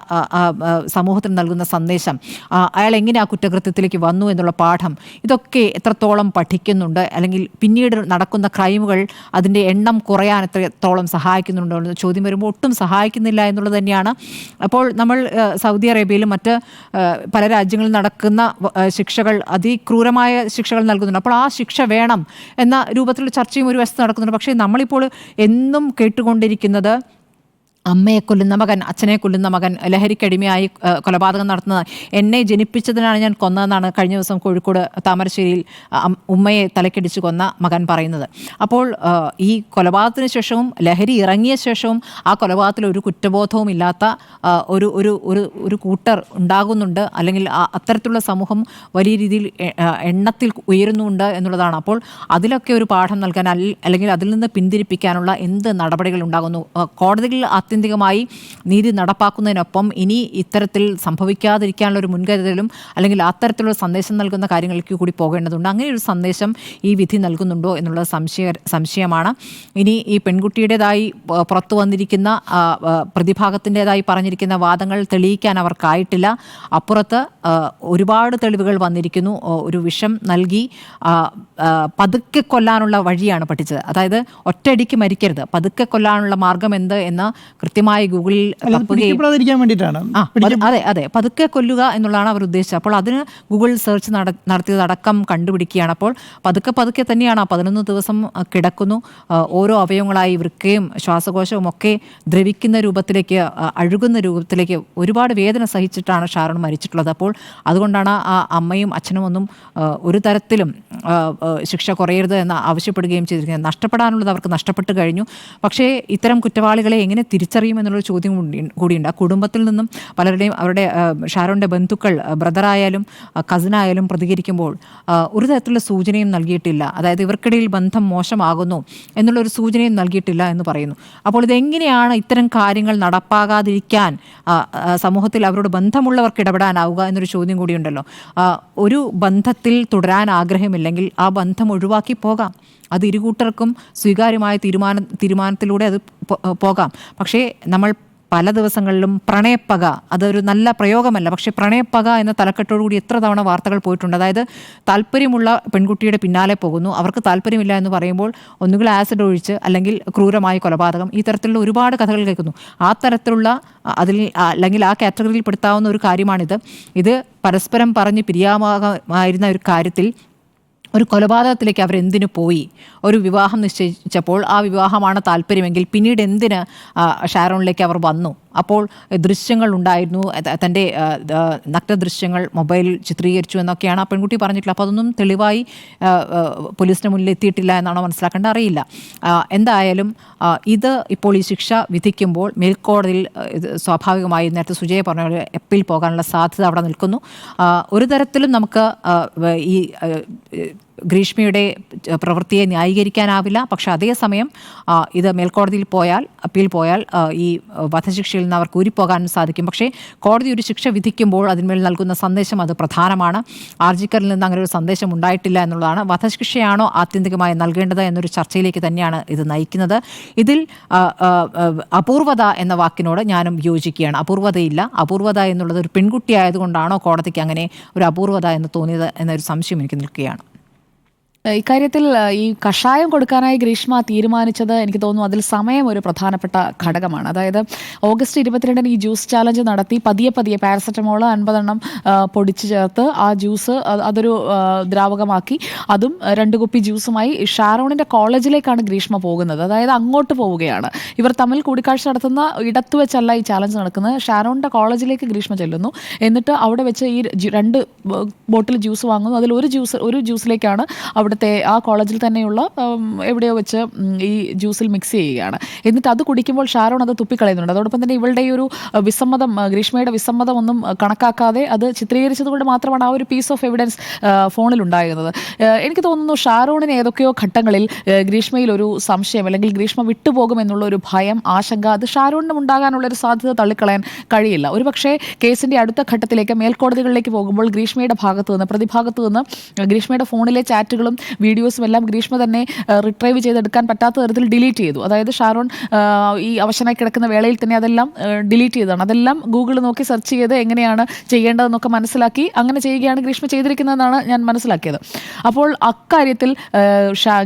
സമൂഹത്തിന് നൽകുന്ന സന്ദേശം, അയാൾ എങ്ങനെ ആ കുറ്റകൃത്യത്തിൽ ജീവിതത്തിലേക്ക് വന്നു എന്നുള്ള പാഠം, ഇതൊക്കെ എത്രത്തോളം പഠിക്കുന്നുണ്ട്, അല്ലെങ്കിൽ പിന്നീട് നടക്കുന്ന ക്രൈമുകൾ അതിൻ്റെ എണ്ണം കുറയാൻ എത്രത്തോളം സഹായിക്കുന്നുണ്ടോ എന്ന ചോദ്യം വരുമ്പോൾ ഒട്ടും സഹായിക്കുന്നില്ല എന്നുള്ളത് തന്നെയാണ്. അപ്പോൾ നമ്മൾ സൗദി അറേബ്യയിലും മറ്റ് പല രാജ്യങ്ങളിൽ നടക്കുന്ന ശിക്ഷകൾ, അതിക്രൂരമായ ശിക്ഷകൾ നൽകുന്നുണ്ട്. അപ്പോൾ ആ ശിക്ഷ വേണം എന്ന രൂപത്തിലുള്ള ചർച്ചയും ഒരു വശത്ത് നടക്കുന്നുണ്ട്. പക്ഷേ നമ്മളിപ്പോൾ എന്നും കേട്ടുകൊണ്ടിരിക്കുന്നത് അമ്മയെ കൊല്ലുന്ന മകൻ, അച്ഛനെ കൊല്ലുന്ന മകൻ, ലഹരിക്കടിമയായി കൊലപാതകം നടത്തുന്നത്, എന്നെ ജനിപ്പിച്ചതിനാണ് ഞാൻ കൊന്നതെന്നാണ് കഴിഞ്ഞ ദിവസം കോഴിക്കോട് താമരശ്ശേരിയിൽ ഉമ്മയെ തലക്കടിച്ച് കൊന്ന മകൻ പറയുന്നത്. അപ്പോൾ ഈ കൊലപാതകത്തിന് ശേഷവും ലഹരി ഇറങ്ങിയ ശേഷവും ആ കൊലപാതകത്തിൽ ഒരു കുറ്റബോധവും ഇല്ലാത്ത ഒരു ഒരു ഒരു ഒരു കൂട്ടർ ഉണ്ടാകുന്നുണ്ട്, അല്ലെങ്കിൽ അത്തരത്തിലുള്ള സമൂഹം വലിയ രീതിയിൽ എണ്ണത്തിൽ ഉയരുന്നുണ്ട് എന്നുള്ളതാണ്. അപ്പോൾ അതിലൊക്കെ ഒരു പാഠം നൽകാൻ അല്ലെങ്കിൽ അതിൽ നിന്ന് പിന്തിരിപ്പിക്കാനുള്ള എന്ത് നടപടികൾ ഉണ്ടാകുന്നു? കോടതികളിൽ ആത്യന്തികമായി നീതി നടപ്പാക്കുന്നതിനൊപ്പം ഇനി ഇത്തരത്തിൽ സംഭവിക്കാതിരിക്കാനുള്ള ഒരു മുൻകരുതലും അല്ലെങ്കിൽ അത്തരത്തിലുള്ള സന്ദേശം നൽകുന്ന കാര്യങ്ങളിലേക്ക് കൂടി പോകേണ്ടതുണ്ട്. അങ്ങനെ ഒരു സന്ദേശം ഈ വിധി നൽകുന്നുണ്ടോ എന്നുള്ളത് സംശയമാണ്. ഇനി ഈ പെൺകുട്ടിയുടേതായി പുറത്തു വന്നിരിക്കുന്ന പ്രതിഭാഗത്തിൻ്റെതായി പറഞ്ഞിരിക്കുന്ന വാദങ്ങൾ തെളിയിക്കാൻ അവർക്കായിട്ടില്ല. അപ്പുറത്ത് ഒരുപാട് തെളിവുകൾ വന്നിരിക്കുന്നു. ഒരു വിഷം നൽകി പതുക്കെ കൊല്ലാനുള്ള വഴിയാണ് പഠിച്ചത്. അതായത് ഒറ്റയടിക്ക് മരിക്കരുത്, പതുക്കെ കൊല്ലാനുള്ള മാർഗം എന്ത് എന്ന് കൃത്യമായി ഗൂഗിളിൽ അതെ പതുക്കെ കൊല്ലുക എന്നുള്ളതാണ് അവർ ഉദ്ദേശിച്ചത്. അപ്പോൾ അതിന് ഗൂഗിൾ സെർച്ച് നടത്തിയതടക്കം കണ്ടുപിടിക്കുകയാണ്. അപ്പോൾ പതുക്കെ തന്നെയാണ് 11 ദിവസം കിടക്കുന്നു. ഓരോ അവയവങ്ങളായി വൃക്കയും ശ്വാസകോശവും ഒക്കെ ദ്രവിക്കുന്ന രൂപത്തിലേക്ക്, അഴുകുന്ന രൂപത്തിലേക്ക് ഒരുപാട് വേദന സഹിച്ചിട്ടാണ് ഷാരോൺ മരിച്ചിട്ടുള്ളത്. അപ്പോൾ അതുകൊണ്ടാണ് ആ അമ്മയും അച്ഛനും ഒന്നും ഒരു തരത്തിലും ശിക്ഷ കുറയരുത് എന്ന് ആവശ്യപ്പെടുകയും ചെയ്തിരിക്കുന്നത്. നഷ്ടപ്പെടാനുള്ളത് അവർക്ക് നഷ്ടപ്പെട്ട് കഴിഞ്ഞു. പക്ഷേ ഇത്തരം കുറ്റവാളികളെ എങ്ങനെ തിരിച്ചറിയും എന്നുള്ളൊരു ചോദ്യം കൂടിയുണ്ട്. ആ കുടുംബത്തിൽ നിന്നും പലരുടെയും അവരുടെ ഷാരോണിൻ്റെ ബന്ധുക്കൾ, ബ്രദറായാലും കസിനായാലും പ്രതികരിക്കുമ്പോൾ ഒരു തരത്തിലുള്ള സൂചനയും നൽകിയിട്ടില്ല. അതായത് ഇവർക്കിടയിൽ ബന്ധം മോശമാകുന്നു എന്നുള്ളൊരു സൂചനയും നൽകിയിട്ടില്ല എന്ന് പറയുന്നു. അപ്പോൾ ഇതെങ്ങനെയാണ് ഇത്തരം കാര്യങ്ങൾ നടപ്പാകാതിരിക്കാൻ സമൂഹത്തിൽ അവരോട് ബന്ധമുള്ളവർക്ക് ഇടപെടാനാവുക എന്നൊരു ചോദ്യം കൂടിയുണ്ടല്ലോ. ഒരു ബന്ധത്തിൽ തുടരാൻ ആഗ്രഹമില്ലെങ്കിൽ ആ ബന്ധം ഒഴിവാക്കി പോകാം. അത് ഇരുകൂട്ടർക്കും സ്വീകാര്യമായ തീരുമാനത്തിലൂടെ അത് പോകാം. പക്ഷേ നമ്മൾ പല ദിവസങ്ങളിലും പ്രണയപ്പക, അതൊരു നല്ല പ്രയോഗമല്ല, പക്ഷേ പ്രണയപ്പക എന്ന തലക്കെട്ടോടുകൂടി എത്ര തവണ വാർത്തകൾ പോയിട്ടുണ്ട്. അതായത് താല്പര്യമുള്ള പെൺകുട്ടിയുടെ പിന്നാലെ പോകുന്നു, അവർക്ക് താല്പര്യമില്ല എന്ന് പറയുമ്പോൾ ഒന്നുകിൽ ആസിഡ് ഒഴിച്ച് അല്ലെങ്കിൽ ക്രൂരമായ കൊലപാതകം, ഈ തരത്തിലുള്ള ഒരുപാട് കഥകൾ കേൾക്കുന്നു. ആ തരത്തിലുള്ള അതിൽ അല്ലെങ്കിൽ ആ കാറ്റഗറിയിൽ പെടുത്താവുന്ന ഒരു കാര്യമാണിത്. ഇത് പരസ്പരം പറഞ്ഞ് പിരിയാമായിരുന്ന ഒരു കാര്യത്തിൽ ഒരു കൊലപാതകത്തിലേക്ക് അവരെന്തിനു പോയി? ഒരു വിവാഹം നിശ്ചയിച്ചപ്പോൾ ആ വിവാഹമാണ് താല്പര്യമെങ്കിൽ പിന്നീട് എന്തിന് ഷാരോണിലേക്ക് അവർ വന്നു? അപ്പോൾ ദൃശ്യങ്ങൾ ഉണ്ടായിരുന്നു, തൻ്റെ നഗ്നദൃശ്യങ്ങൾ മൊബൈലിൽ ചിത്രീകരിച്ചു എന്നൊക്കെയാണ് ആ പെൺകുട്ടി പറഞ്ഞിട്ടുള്ളത്. അപ്പോൾ അതൊന്നും തെളിവായി പോലീസിന് മുന്നിൽ എത്തിയിട്ടില്ല എന്നാണോ മനസ്സിലാക്കേണ്ട, അറിയില്ല. എന്തായാലും ഇത് ഇപ്പോൾ ഈ ശിക്ഷ വിധിക്കുമ്പോൾ മേൽക്കോടതിയിൽ സ്വാഭാവികമായി നേരത്തെ സുജയ പറഞ്ഞ പോലെ അപ്പീൽ പോകാനുള്ള സാധ്യത അവിടെ നിൽക്കുന്നു. ഒരു തരത്തിലും നമുക്ക് ഈ ഗ്രീഷ്മയുടെ പ്രവൃത്തിയെ ന്യായീകരിക്കാനാവില്ല. പക്ഷെ അതേസമയം ഇത് മേൽക്കോടതിയിൽ പോയാൽ, അപ്പീൽ പോയാൽ ഈ വധശിക്ഷയിൽ നിന്ന് അവർക്ക് ഊരിപ്പോകാനും സാധിക്കും. പക്ഷേ കോടതി ഒരു ശിക്ഷ വിധിക്കുമ്പോൾ അതിന്മേൽ നൽകുന്ന സന്ദേശം അത് പ്രധാനമാണ്. ആർജിക്കറിൽ നിന്ന് അങ്ങനെ ഒരു സന്ദേശം ഉണ്ടായിട്ടില്ല എന്നുള്ളതാണ്. വധശിക്ഷയാണോ ആത്യന്തികമായി നൽകേണ്ടത് എന്നൊരു ചർച്ചയിലേക്ക് തന്നെയാണ് ഇത് നയിക്കുന്നത്. ഇതിൽ അപൂർവത എന്ന വാക്കിനോട് ഞാനും യോജിക്കുകയാണ്. അപൂർവതയില്ല. അപൂർവത എന്നുള്ളത് ഒരു പെൺകുട്ടി ആയതുകൊണ്ടാണോ കോടതിക്ക് അങ്ങനെ ഒരു അപൂർവത എന്ന് തോന്നിയത് എന്നൊരു സംശയം എനിക്ക് നിൽക്കുകയാണ്. ഇക്കാര്യത്തിൽ ഈ കഷായം കൊടുക്കാനായി ഗ്രീഷ്മ തീരുമാനിച്ചത് എനിക്ക് തോന്നുന്നു അതിൽ സമയം ഒരു പ്രധാനപ്പെട്ട ഘടകമാണ്. അതായത് ഓഗസ്റ്റ് 22 ഈ ജ്യൂസ് ചാലഞ്ച് നടത്തി പതിയെ പാരസെറ്റമോൾ 50 എണ്ണം പൊടിച്ച് ചേർത്ത് ആ ജ്യൂസ് അതൊരു ദ്രാവകമാക്കി അതും 2 കുപ്പി ജ്യൂസുമായി ഷാരോണിൻ്റെ കോളേജിലേക്കാണ് ഗ്രീഷ്മ പോകുന്നത്. അതായത് അങ്ങോട്ട് പോവുകയാണ്. ഇവർ തമ്മിൽ കൂടിക്കാഴ്ച നടത്തുന്ന ഇടത്ത് വെച്ചല്ല ഈ ചാലഞ്ച് നടക്കുന്നത്. ഷാരോണിൻ്റെ കോളേജിലേക്ക് ഗ്രീഷ്മ ചെല്ലുന്നു. എന്നിട്ട് അവിടെ വെച്ച് ഈ 2 ബോട്ടിൽ ജ്യൂസ് വാങ്ങുന്നു. അതിൽ ഒരു ജ്യൂസിലേക്കാണ് അവിടെ ആ കോളേജിൽ തന്നെയുള്ള എവിടെയോ വെച്ച് ഈ ജ്യൂസിൽ മിക്സ് ചെയ്യുകയാണ്. എന്നിട്ട് അത് കുടിക്കുമ്പോൾ ഷാരോൺ അത് തുപ്പിക്കളയുന്നുണ്ട്. അതോടൊപ്പം തന്നെ ഇവളുടെ ഈ ഒരു വിസമ്മതം, ഗ്രീഷ്മയുടെ വിസമ്മതം ഒന്നും കണക്കാക്കാതെ അത് ചിത്രീകരിച്ചതുകൊണ്ട് മാത്രമാണ് ആ ഒരു പീസ് ഓഫ് എവിഡൻസ് ഫോണിൽ ഉണ്ടാകുന്നത്. എനിക്ക് തോന്നുന്നു ഷാരോണിന് ഏതൊക്കെയോ ഘട്ടങ്ങളിൽ ഗ്രീഷ്മയിൽ ഒരു സംശയം അല്ലെങ്കിൽ ഗ്രീഷ്മ വിട്ടുപോകും എന്നുള്ള ഒരു ഭയം, ആശങ്ക അത് ഷാരോണിനും ഉണ്ടാകാനുള്ളൊരു സാധ്യത തള്ളിക്കളയാൻ കഴിയില്ല. ഒരുപക്ഷെ കേസിൻ്റെ അടുത്ത ഘട്ടത്തിലേക്ക് മേൽക്കോടതികളിലേക്ക് പോകുമ്പോൾ ഗ്രീഷ്മയുടെ ഭാഗത്തു നിന്ന്, പ്രതിഭാഗത്തു നിന്ന് ഗ്രീഷ്മയുടെ ഫോണിലെ ചാറ്റുകളും വീഡിയോസും എല്ലാം ഗ്രീഷ്മ തന്നെ റിട്രൈവ് ചെയ്തെടുക്കാൻ പറ്റാത്ത തരത്തിൽ ഡിലീറ്റ് ചെയ്തു. അതായത് ഷാരോൺ ഈ അവശനായി കിടക്കുന്ന വേളയിൽ തന്നെ അതെല്ലാം ഡിലീറ്റ് ചെയ്തതാണ്. അതെല്ലാം ഗൂഗിൾ നോക്കി സെർച്ച് ചെയ്ത് എങ്ങനെയാണ് ചെയ്യേണ്ടതെന്നൊക്കെ മനസ്സിലാക്കി അങ്ങനെ ചെയ്യുകയാണ് ഗ്രീഷ്മ ചെയ്തിരിക്കുന്നതെന്നാണ് ഞാൻ മനസ്സിലാക്കിയത്. അപ്പോൾ അക്കാര്യത്തിൽ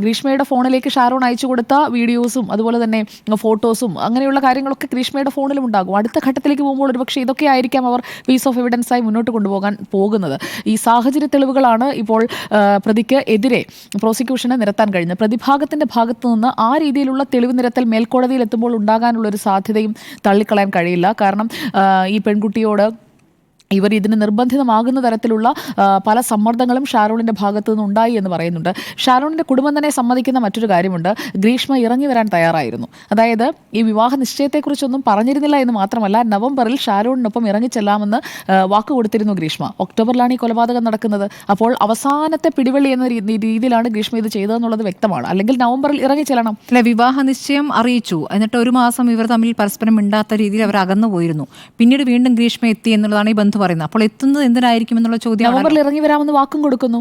ഗ്രീഷ്മയുടെ ഫോണിലേക്ക് ഷാരോൺ അയച്ചു കൊടുത്ത വീഡിയോസും അതുപോലെ തന്നെ ഫോട്ടോസും അങ്ങനെയുള്ള കാര്യങ്ങളൊക്കെ ഗ്രീഷ്മയുടെ ഫോണിലും ഉണ്ടാകും. അടുത്ത ഘട്ടത്തിലേക്ക് പോകുമ്പോൾ ഒരുപക്ഷെ ഇതൊക്കെ ആയിരിക്കാം അവർ പീസ് ഓഫ് എവിഡൻസായി മുന്നോട്ട് കൊണ്ടുപോകാൻ പോകുന്നത്. ഈ സാഹചര്യ തെളിവുകളാണ് ഇപ്പോൾ പ്രതിക്ക് എതിരെ പ്രോസിക്യൂഷന് നിരത്താൻ കഴിഞ്ഞത്. പ്രതിഭാഗത്തിന്റെ ഭാഗത്തു നിന്ന് ആ രീതിയിലുള്ള തെളിവ് നിരത്തൽ മേൽക്കോടതിയിൽ എത്തുമ്പോൾ ഉണ്ടാകാനുള്ള ഒരു സാധ്യതയും തള്ളിക്കളയാൻ കഴിയില്ല. കാരണം ഈ പെൺകുട്ടിയോട് ഇവർ ഇതിന് നിർബന്ധിതമാകുന്ന തരത്തിലുള്ള പല സമ്മർദ്ദങ്ങളും ഷാരോണിൻ്റെ ഭാഗത്തു നിന്നുണ്ടായി എന്ന് പറയുന്നുണ്ട്. ഷാരോണിൻ്റെ കുടുംബം തന്നെ സമ്മതിക്കുന്ന മറ്റൊരു കാര്യമുണ്ട്, ഗ്രീഷ്മ ഇറങ്ങി വരാൻ തയ്യാറായിരുന്നു. അതായത് ഈ വിവാഹ നിശ്ചയത്തെക്കുറിച്ചൊന്നും പറഞ്ഞിരുന്നില്ല എന്ന് മാത്രമല്ല, നവംബറിൽ ഷാരോണിനൊപ്പം ഇറങ്ങിച്ചെല്ലാമെന്ന് വാക്ക് കൊടുത്തിരുന്നു ഗ്രീഷ്മ. ഒക്ടോബറിലാണ് ഈ കൊലപാതകം നടക്കുന്നത്. അപ്പോൾ അവസാനത്തെ പിടിവള്ളി എന്ന രീതിയിലാണ് ഗ്രീഷ്മ ഇത് ചെയ്തതെന്നുള്ളത് വ്യക്തമാണ്. അല്ലെങ്കിൽ നവംബറിൽ ഇറങ്ങിച്ചെല്ലണം. അല്ലെ, വിവാഹ നിശ്ചയം അറിയിച്ചു, എന്നിട്ട് ഒരു മാസം ഇവർ തമ്മിൽ പരസ്പരം മിണ്ടാത്ത രീതിയിൽ അവർ അകന്നു പോയിരുന്നു. പിന്നീട് വീണ്ടും ഗ്രീഷ്മ എത്തി എന്നുള്ളതാണ് ഈ ബന്ധു പറയുന്നത്. അപ്പോൾ എത്തുന്നത് എന്തിനായിരിക്കും എന്നുള്ള ചോദ്യം. നവംബറിൽ ഇറങ്ങി വരാമെന്ന് വാക്കും കൊടുക്കുന്നു.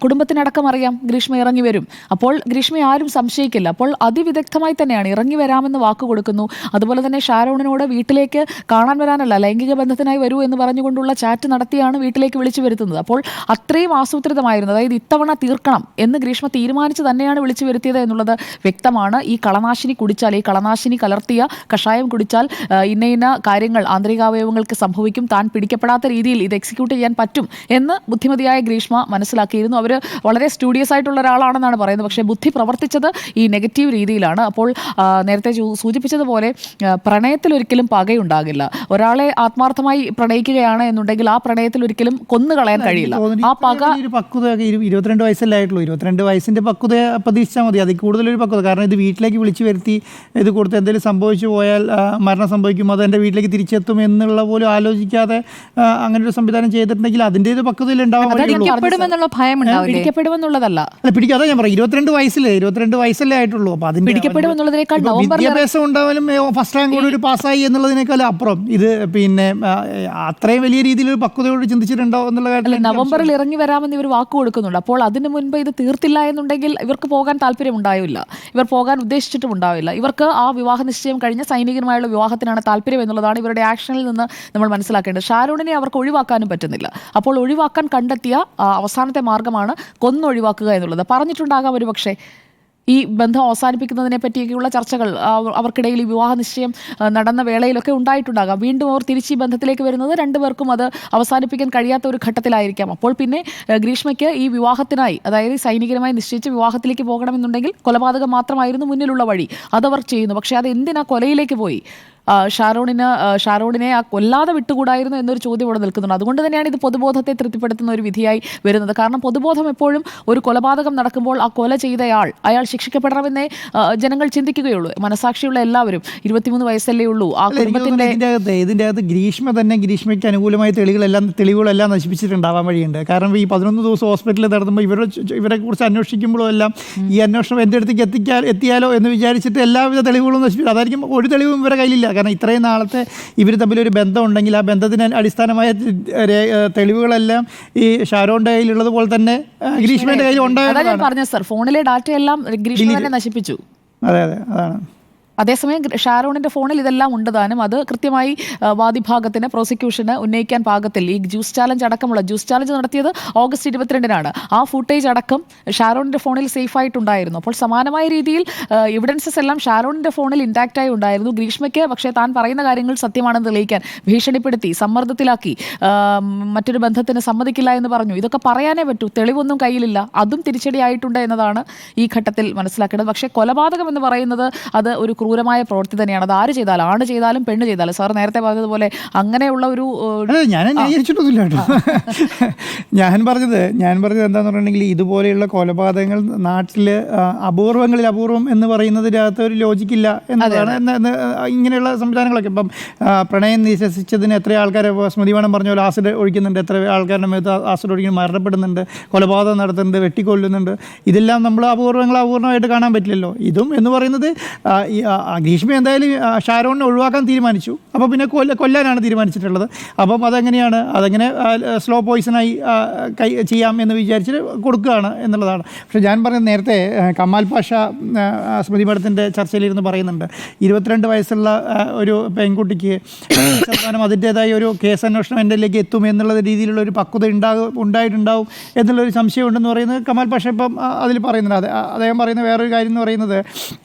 കുടുംബത്തിനടക്കം അറിയാം ഗ്രീഷ്മ ഇറങ്ങി വരും. അപ്പോൾ ഗ്രീഷ്മയെ ആരും സംശയിക്കില്ല. അപ്പോൾ അതിവിദഗ്ധമായി തന്നെയാണ് ഇറങ്ങി വരാമെന്ന് വാക്ക് കൊടുക്കുന്നു. അതുപോലെ തന്നെ ഷാരോണിനോട് വീട്ടിലേക്ക് കാണാൻ വരാനല്ല, ലൈംഗിക ബന്ധത്തിനായി വരൂ എന്ന് പറഞ്ഞുകൊണ്ടുള്ള ചാറ്റ് നടത്തിയാണ് വീട്ടിലേക്ക് വിളിച്ചു വരുത്തുന്നത്. അപ്പോൾ അത്രയും ആസൂത്രിതമായിരുന്നു. അതായത് ഇത്തവണ തീർക്കണം എന്ന് ഗ്രീഷ്മ തീരുമാനിച്ച് തന്നെയാണ് വിളിച്ചു വരുത്തിയത് എന്നുള്ളത് വ്യക്തമാണ്. ഈ കളനാശിനി കുടിച്ചാൽ, ഈ കളനാശിനി കലർത്തിയ കഷായം കുടിച്ചാൽ ഇന്ന കാര്യങ്ങൾ ആന്തരികാവയവങ്ങൾക്ക് സംഭവിക്കും, താൻ പിടിക്കപ്പെടാത്ത രീതിയിൽ ഇത് എക്സിക്യൂട്ട് ചെയ്യാൻ പറ്റും എന്ന് ബുദ്ധിമതിയായ ഗ്രീഷ്മ മനസ്സിലാക്കിയിരുന്നു. അവർ വളരെ സ്റ്റുഡിയസ് ആയിട്ടുള്ള ഒരാളാണെന്നാണ് പറയുന്നത്. പക്ഷേ ബുദ്ധി പ്രവർത്തിച്ചത് ഈ നെഗറ്റീവ് രീതിയിലാണ്. അപ്പോൾ നേരത്തെ സൂചിപ്പിച്ചതുപോലെ പ്രണയത്തിൽ ഒരിക്കലും പകയുണ്ടാകില്ല. ഒരാളെ ആത്മാർത്ഥമായി പ്രണയിക്കുകയാണ് എന്നുണ്ടെങ്കിൽ ആ പ്രണയത്തിൽ ഒരിക്കലും കൊന്നുകളയാൻ കഴിയില്ല. ആ പക 22 വയസ്സല്ലേ ആയിട്ടുള്ളൂ. 22 വയസ്സിന്റെ പക്വത പ്രതീക്ഷിച്ചാൽ മതി. അതിൽ കൂടുതലൊരു പക്വത. കാരണം ഇത് വീട്ടിലേക്ക് വിളിച്ചു വരുത്തി ഇത് കൊടുത്ത് എന്തെങ്കിലും സംഭവിച്ചു പോയാൽ മരണം സംഭവിക്കുമ്പോൾ അത് എൻ്റെ വീട്ടിലേക്ക് തിരിച്ചെത്തും എന്നുള്ള പോലും ആലോചിക്കാതെ അങ്ങനെ ഒരു സംവിധാനം ചെയ്തിട്ടുണ്ടെങ്കിൽ അതിൻ്റെ ഒരു പക്വതയിൽ ഉണ്ടാവാൻ പിടിക്കപ്പെടുമെന്നുള്ള ഭയം ഉണ്ടാവില്ലേ? പിടിക്കപ്പെടുമെന്നുള്ളതല്ല, പിടിക്കാതെ ഞാൻ പറയാം. 22 വയസ്സല്ലേ ആയിട്ടുള്ളൂ. അപ്പോൾ അതിന് പിടിക്കപ്പെടുമെന്നുള്ളതിനേക്കാൾ വിദ്യാഭ്യാസം ഉണ്ടാവാനും ഫസ്റ്റ് റാങ്ക് കൂടി ഒരു പാസ്സായി എന്നുള്ളതിനേക്കാൾ അപ്പുറം ഇത് പിന്നെ അത്രയും വലിയ രീതിയിൽ ഒരു പക്വതയോട് ചിന്തിച്ചിട്ടുണ്ടോ എന്നുള്ള കാര്യത്തിൽ നവംബറിൽ ഇറങ്ങി വരാമെന്ന് ഇവർ വാക്ക് കൊടുക്കുന്നുണ്ട്. അപ്പോൾ അതിന് മുൻപ് ഇത് തീർത്തില്ല എന്നുണ്ടെങ്കിൽ ഇവർക്ക് പോകാൻ താല്പര്യം ഉണ്ടാവില്ല, ഇവർ പോകാൻ ഉദ്ദേശിച്ചിട്ടും ഉണ്ടാവില്ല. ഇവർക്ക് ആ വിവാഹ നിശ്ചയം കഴിഞ്ഞ സൈനികരുമായുള്ള വിവാഹത്തിനാണ് താല്പര്യം എന്നുള്ളതാണ് ഇവരുടെ ആക്ഷനിൽ നിന്ന് നമ്മൾ മനസ്സിലാക്കേണ്ടത്. ഷാരോണിനെ അവർക്ക് ഒഴിവാക്കാനും പറ്റുന്നില്ല. അപ്പോൾ ഒഴിവാക്കാൻ കണ്ടെത്തിയ അവസാനത്തെ മാർഗമാണ് കൊന്നൊഴിവാക്കുക എന്നുള്ളത്. പറഞ്ഞിട്ടുണ്ടാകാം ഒരു പക്ഷേ ഈ ബന്ധം അവസാനിപ്പിക്കുന്നതിനെ പറ്റിയൊക്കെയുള്ള ചർച്ചകൾ അവർക്കിടയിൽ ഈ വിവാഹ നിശ്ചയം നടന്ന വേളയിലൊക്കെ ഉണ്ടായിട്ടുണ്ടാകാം. വീണ്ടും അവർ തിരിച്ച് ഈ ബന്ധത്തിലേക്ക് വരുന്നത് രണ്ടുപേർക്കും അത് അവസാനിപ്പിക്കാൻ കഴിയാത്ത ഒരു ഘട്ടത്തിലായിരിക്കാം. അപ്പോൾ പിന്നെ ഗ്രീഷ്മയ്ക്ക് ഈ വിവാഹത്തിനായി, അതായത് സൈനികരുമായി നിശ്ചയിച്ച് വിവാഹത്തിലേക്ക് പോകണമെന്നുണ്ടെങ്കിൽ കൊലപാതകം മാത്രമായിരുന്നു മുന്നിലുള്ള വഴി. അതവർ ചെയ്യുന്നു. പക്ഷേ അത് എന്തിനാ കൊലയിലേക്ക് പോയി? ഷാരോണിനെ കൊല്ലാതെ വിട്ടുകൂടായിരുന്നു എന്നൊരു ചോദ്യം ഇവിടെ നിൽക്കുന്നുണ്ട്. അതുകൊണ്ട് തന്നെയാണ് ഇത് പൊതുബോധത്തെ തൃപ്തിപ്പെടുത്തുന്ന ഒരു വിധിയായി വരുന്നത്. കാരണം പൊതുബോധം എപ്പോഴും ഒരു കൊലപാതകം നടക്കുമ്പോൾ ആ കൊല ചെയ്തയാൾ അയാൾ ശിക്ഷിക്കപ്പെടണമെന്നേ ജനങ്ങൾ ചിന്തിക്കുകയുള്ളൂ. മനസാക്ഷിയുള്ള എല്ലാവരും. 23 വയസ്സല്ലേ ഉള്ളൂ. ആ കുടുംബത്തിന്റെ ഇതിൻ്റെ അകത്ത് ഗ്രീഷ്മയ്ക്ക് അനുകൂലമായ തെളിവുകളെല്ലാം നശിപ്പിച്ചിട്ടുണ്ടാവാൻ വഴിയുണ്ട്. കാരണം ഈ 11 ദിവസം ഹോസ്പിറ്റലിൽ നടത്തുമ്പോൾ ഇവരെ കുറിച്ച് അന്വേഷിക്കുമ്പോഴും എല്ലാം ഈ അന്വേഷണം എൻ്റെ അടുത്തേക്ക് എത്തിയാലോ എന്ന് വിചാരിച്ചിട്ട് എല്ലാവിധ തെളിവുകളും നശിപ്പിച്ചു. അതായിരിക്കും ഒരു തെളിവും ഇവരുടെ കയ്യിലില്ല. കാരണം ഇത്രയും നാളത്തെ ഇവർ തമ്മിലൊരു ബന്ധം ഉണ്ടെങ്കിൽ ആ ബന്ധത്തിന് അടിസ്ഥാനമായ തെളിവുകളെല്ലാം ഈ ഷാരോണിന്റെ കയ്യിലുള്ളത് പോലെ തന്നെ ഗ്രീഷ്മയുടെ കയ്യിൽ ഉണ്ടായിരുന്നു. പറഞ്ഞു സർ, ഫോണിലെ ഡാറ്റ എല്ലാം ഗ്രീഷ്മ തന്നെ നശിപ്പിച്ചു. അതെ അതാണ്. അതേസമയം ഷാരോണിന്റെ ഫോണിൽ ഇതെല്ലാം ഉണ്ട് താനും. അത് കൃത്യമായി വാദിഭാഗത്തിന് പ്രോസിക്യൂഷന് ഉന്നയിക്കാൻ പാകത്തിൽ ഈ ജ്യൂസ് ചാലഞ്ച് നടത്തിയത് ഓഗസ്റ്റ് 22-നാണ്. ആ ഫുട്ടേജ് അടക്കം ഷാരോണിന്റെ ഫോണിൽ സേഫ് ആയിട്ടുണ്ടായിരുന്നു. അപ്പോൾ സമാനമായ രീതിയിൽ എവിഡൻസസ് എല്ലാം ഷാരോണിന്റെ ഫോണിൽ ഇൻടാക്റ്റായി ഉണ്ടായിരുന്നു. ഗ്രീഷ്മയ്ക്ക് പക്ഷേ താൻ പറയുന്ന കാര്യങ്ങൾ സത്യമാണെന്ന് തെളിയിക്കാൻ ഭീഷണിപ്പെടുത്തി, സമ്മർദ്ദത്തിലാക്കി, മറ്റൊരു ബന്ധത്തിന് സമ്മതിക്കില്ല എന്ന് പറഞ്ഞു. ഇതൊക്കെ പറയാനേ പറ്റൂ. തെളിവൊന്നും കയ്യിലില്ല. അതും തിരിച്ചടിയായിട്ടുണ്ട് എന്നതാണ് ഈ ഘട്ടത്തിൽ മനസ്സിലാക്കേണ്ടത്. പക്ഷേ കൊലപാതകം എന്ന് പറയുന്നത് അത് ഒരു ക്രൂരമായ പ്രവൃത്തി തന്നെയാണ്. അത് ആര് ചെയ്താലും, ആണ് ചെയ്താലും പെണ്ണ് ചെയ്താലും. സാർ നേരത്തെ പറഞ്ഞതുപോലെ അങ്ങനെയുള്ള ഒരു ഞാൻ ന്യായീകരിച്ചിട്ടൊന്നുമില്ല കേട്ടോ. ഞാൻ പറഞ്ഞത് എന്താണെന്ന് പറഞ്ഞിട്ടുണ്ടെങ്കിൽ ഇതുപോലെയുള്ള കൊലപാതകങ്ങൾ നാട്ടിൽ അപൂർവം എന്ന് പറയുന്നതിനകത്ത് ഒരു ലോജിക്കില്ല എന്നതാണ്. ഇങ്ങനെയുള്ള സംവിധാനങ്ങളൊക്കെ ഇപ്പം പ്രണയം നിരസിച്ചതിന് എത്ര ആൾക്കാരെ സ്മൃതി വേണം പറഞ്ഞ പോലെ ആസിഡ് ഒഴിക്കുന്നുണ്ട്, എത്ര ആൾക്കാരുടെ മേത്ത് ആസിഡ് ഒഴിക്കുന്നു, മരണപ്പെടുന്നുണ്ട്, കൊലപാതകം നടത്തുന്നുണ്ട്, വെട്ടിക്കൊല്ലുന്നുണ്ട്. ഇതെല്ലാം നമ്മൾ അപൂർവമായിട്ട് കാണാൻ പറ്റില്ലല്ലോ. ഇതും എന്ന് പറയുന്നത് ഗ്രീഷ്മ എന്തായാലും ഷാരോണിനെ ഒഴിവാക്കാൻ തീരുമാനിച്ചു. അപ്പോൾ പിന്നെ കൊല്ലാനാണ് തീരുമാനിച്ചിട്ടുള്ളത്. അപ്പം അതെങ്ങനെ സ്ലോ പോയിസണായി ചെയ്യാം എന്ന് വിചാരിച്ചിട്ട് കൊടുക്കുകയാണ് എന്നുള്ളതാണ്. പക്ഷേ ഞാൻ പറഞ്ഞത് നേരത്തെ കമാൽ പാഷ സ്മൃതി മഠത്തിൻ്റെ ചർച്ചയിലിരുന്ന് പറയുന്നുണ്ട്, 22 വയസ്സുള്ള ഒരു പെൺകുട്ടിക്ക് ശതമാനം അതിൻ്റേതായ ഒരു കേസ് അന്വേഷണം എൻ്റെലേക്ക് എത്തും എന്നുള്ള രീതിയിലുള്ള ഒരു പക്വത ഉണ്ടായിട്ടുണ്ടാവും എന്നുള്ളൊരു സംശയമുണ്ടെന്ന് പറയുന്നത് കമാൽ പാഷ ഇപ്പം അതിൽ പറയുന്നുണ്ട്. അദ്ദേഹം പറയുന്ന വേറൊരു കാര്യം എന്ന് പറയുന്നത്,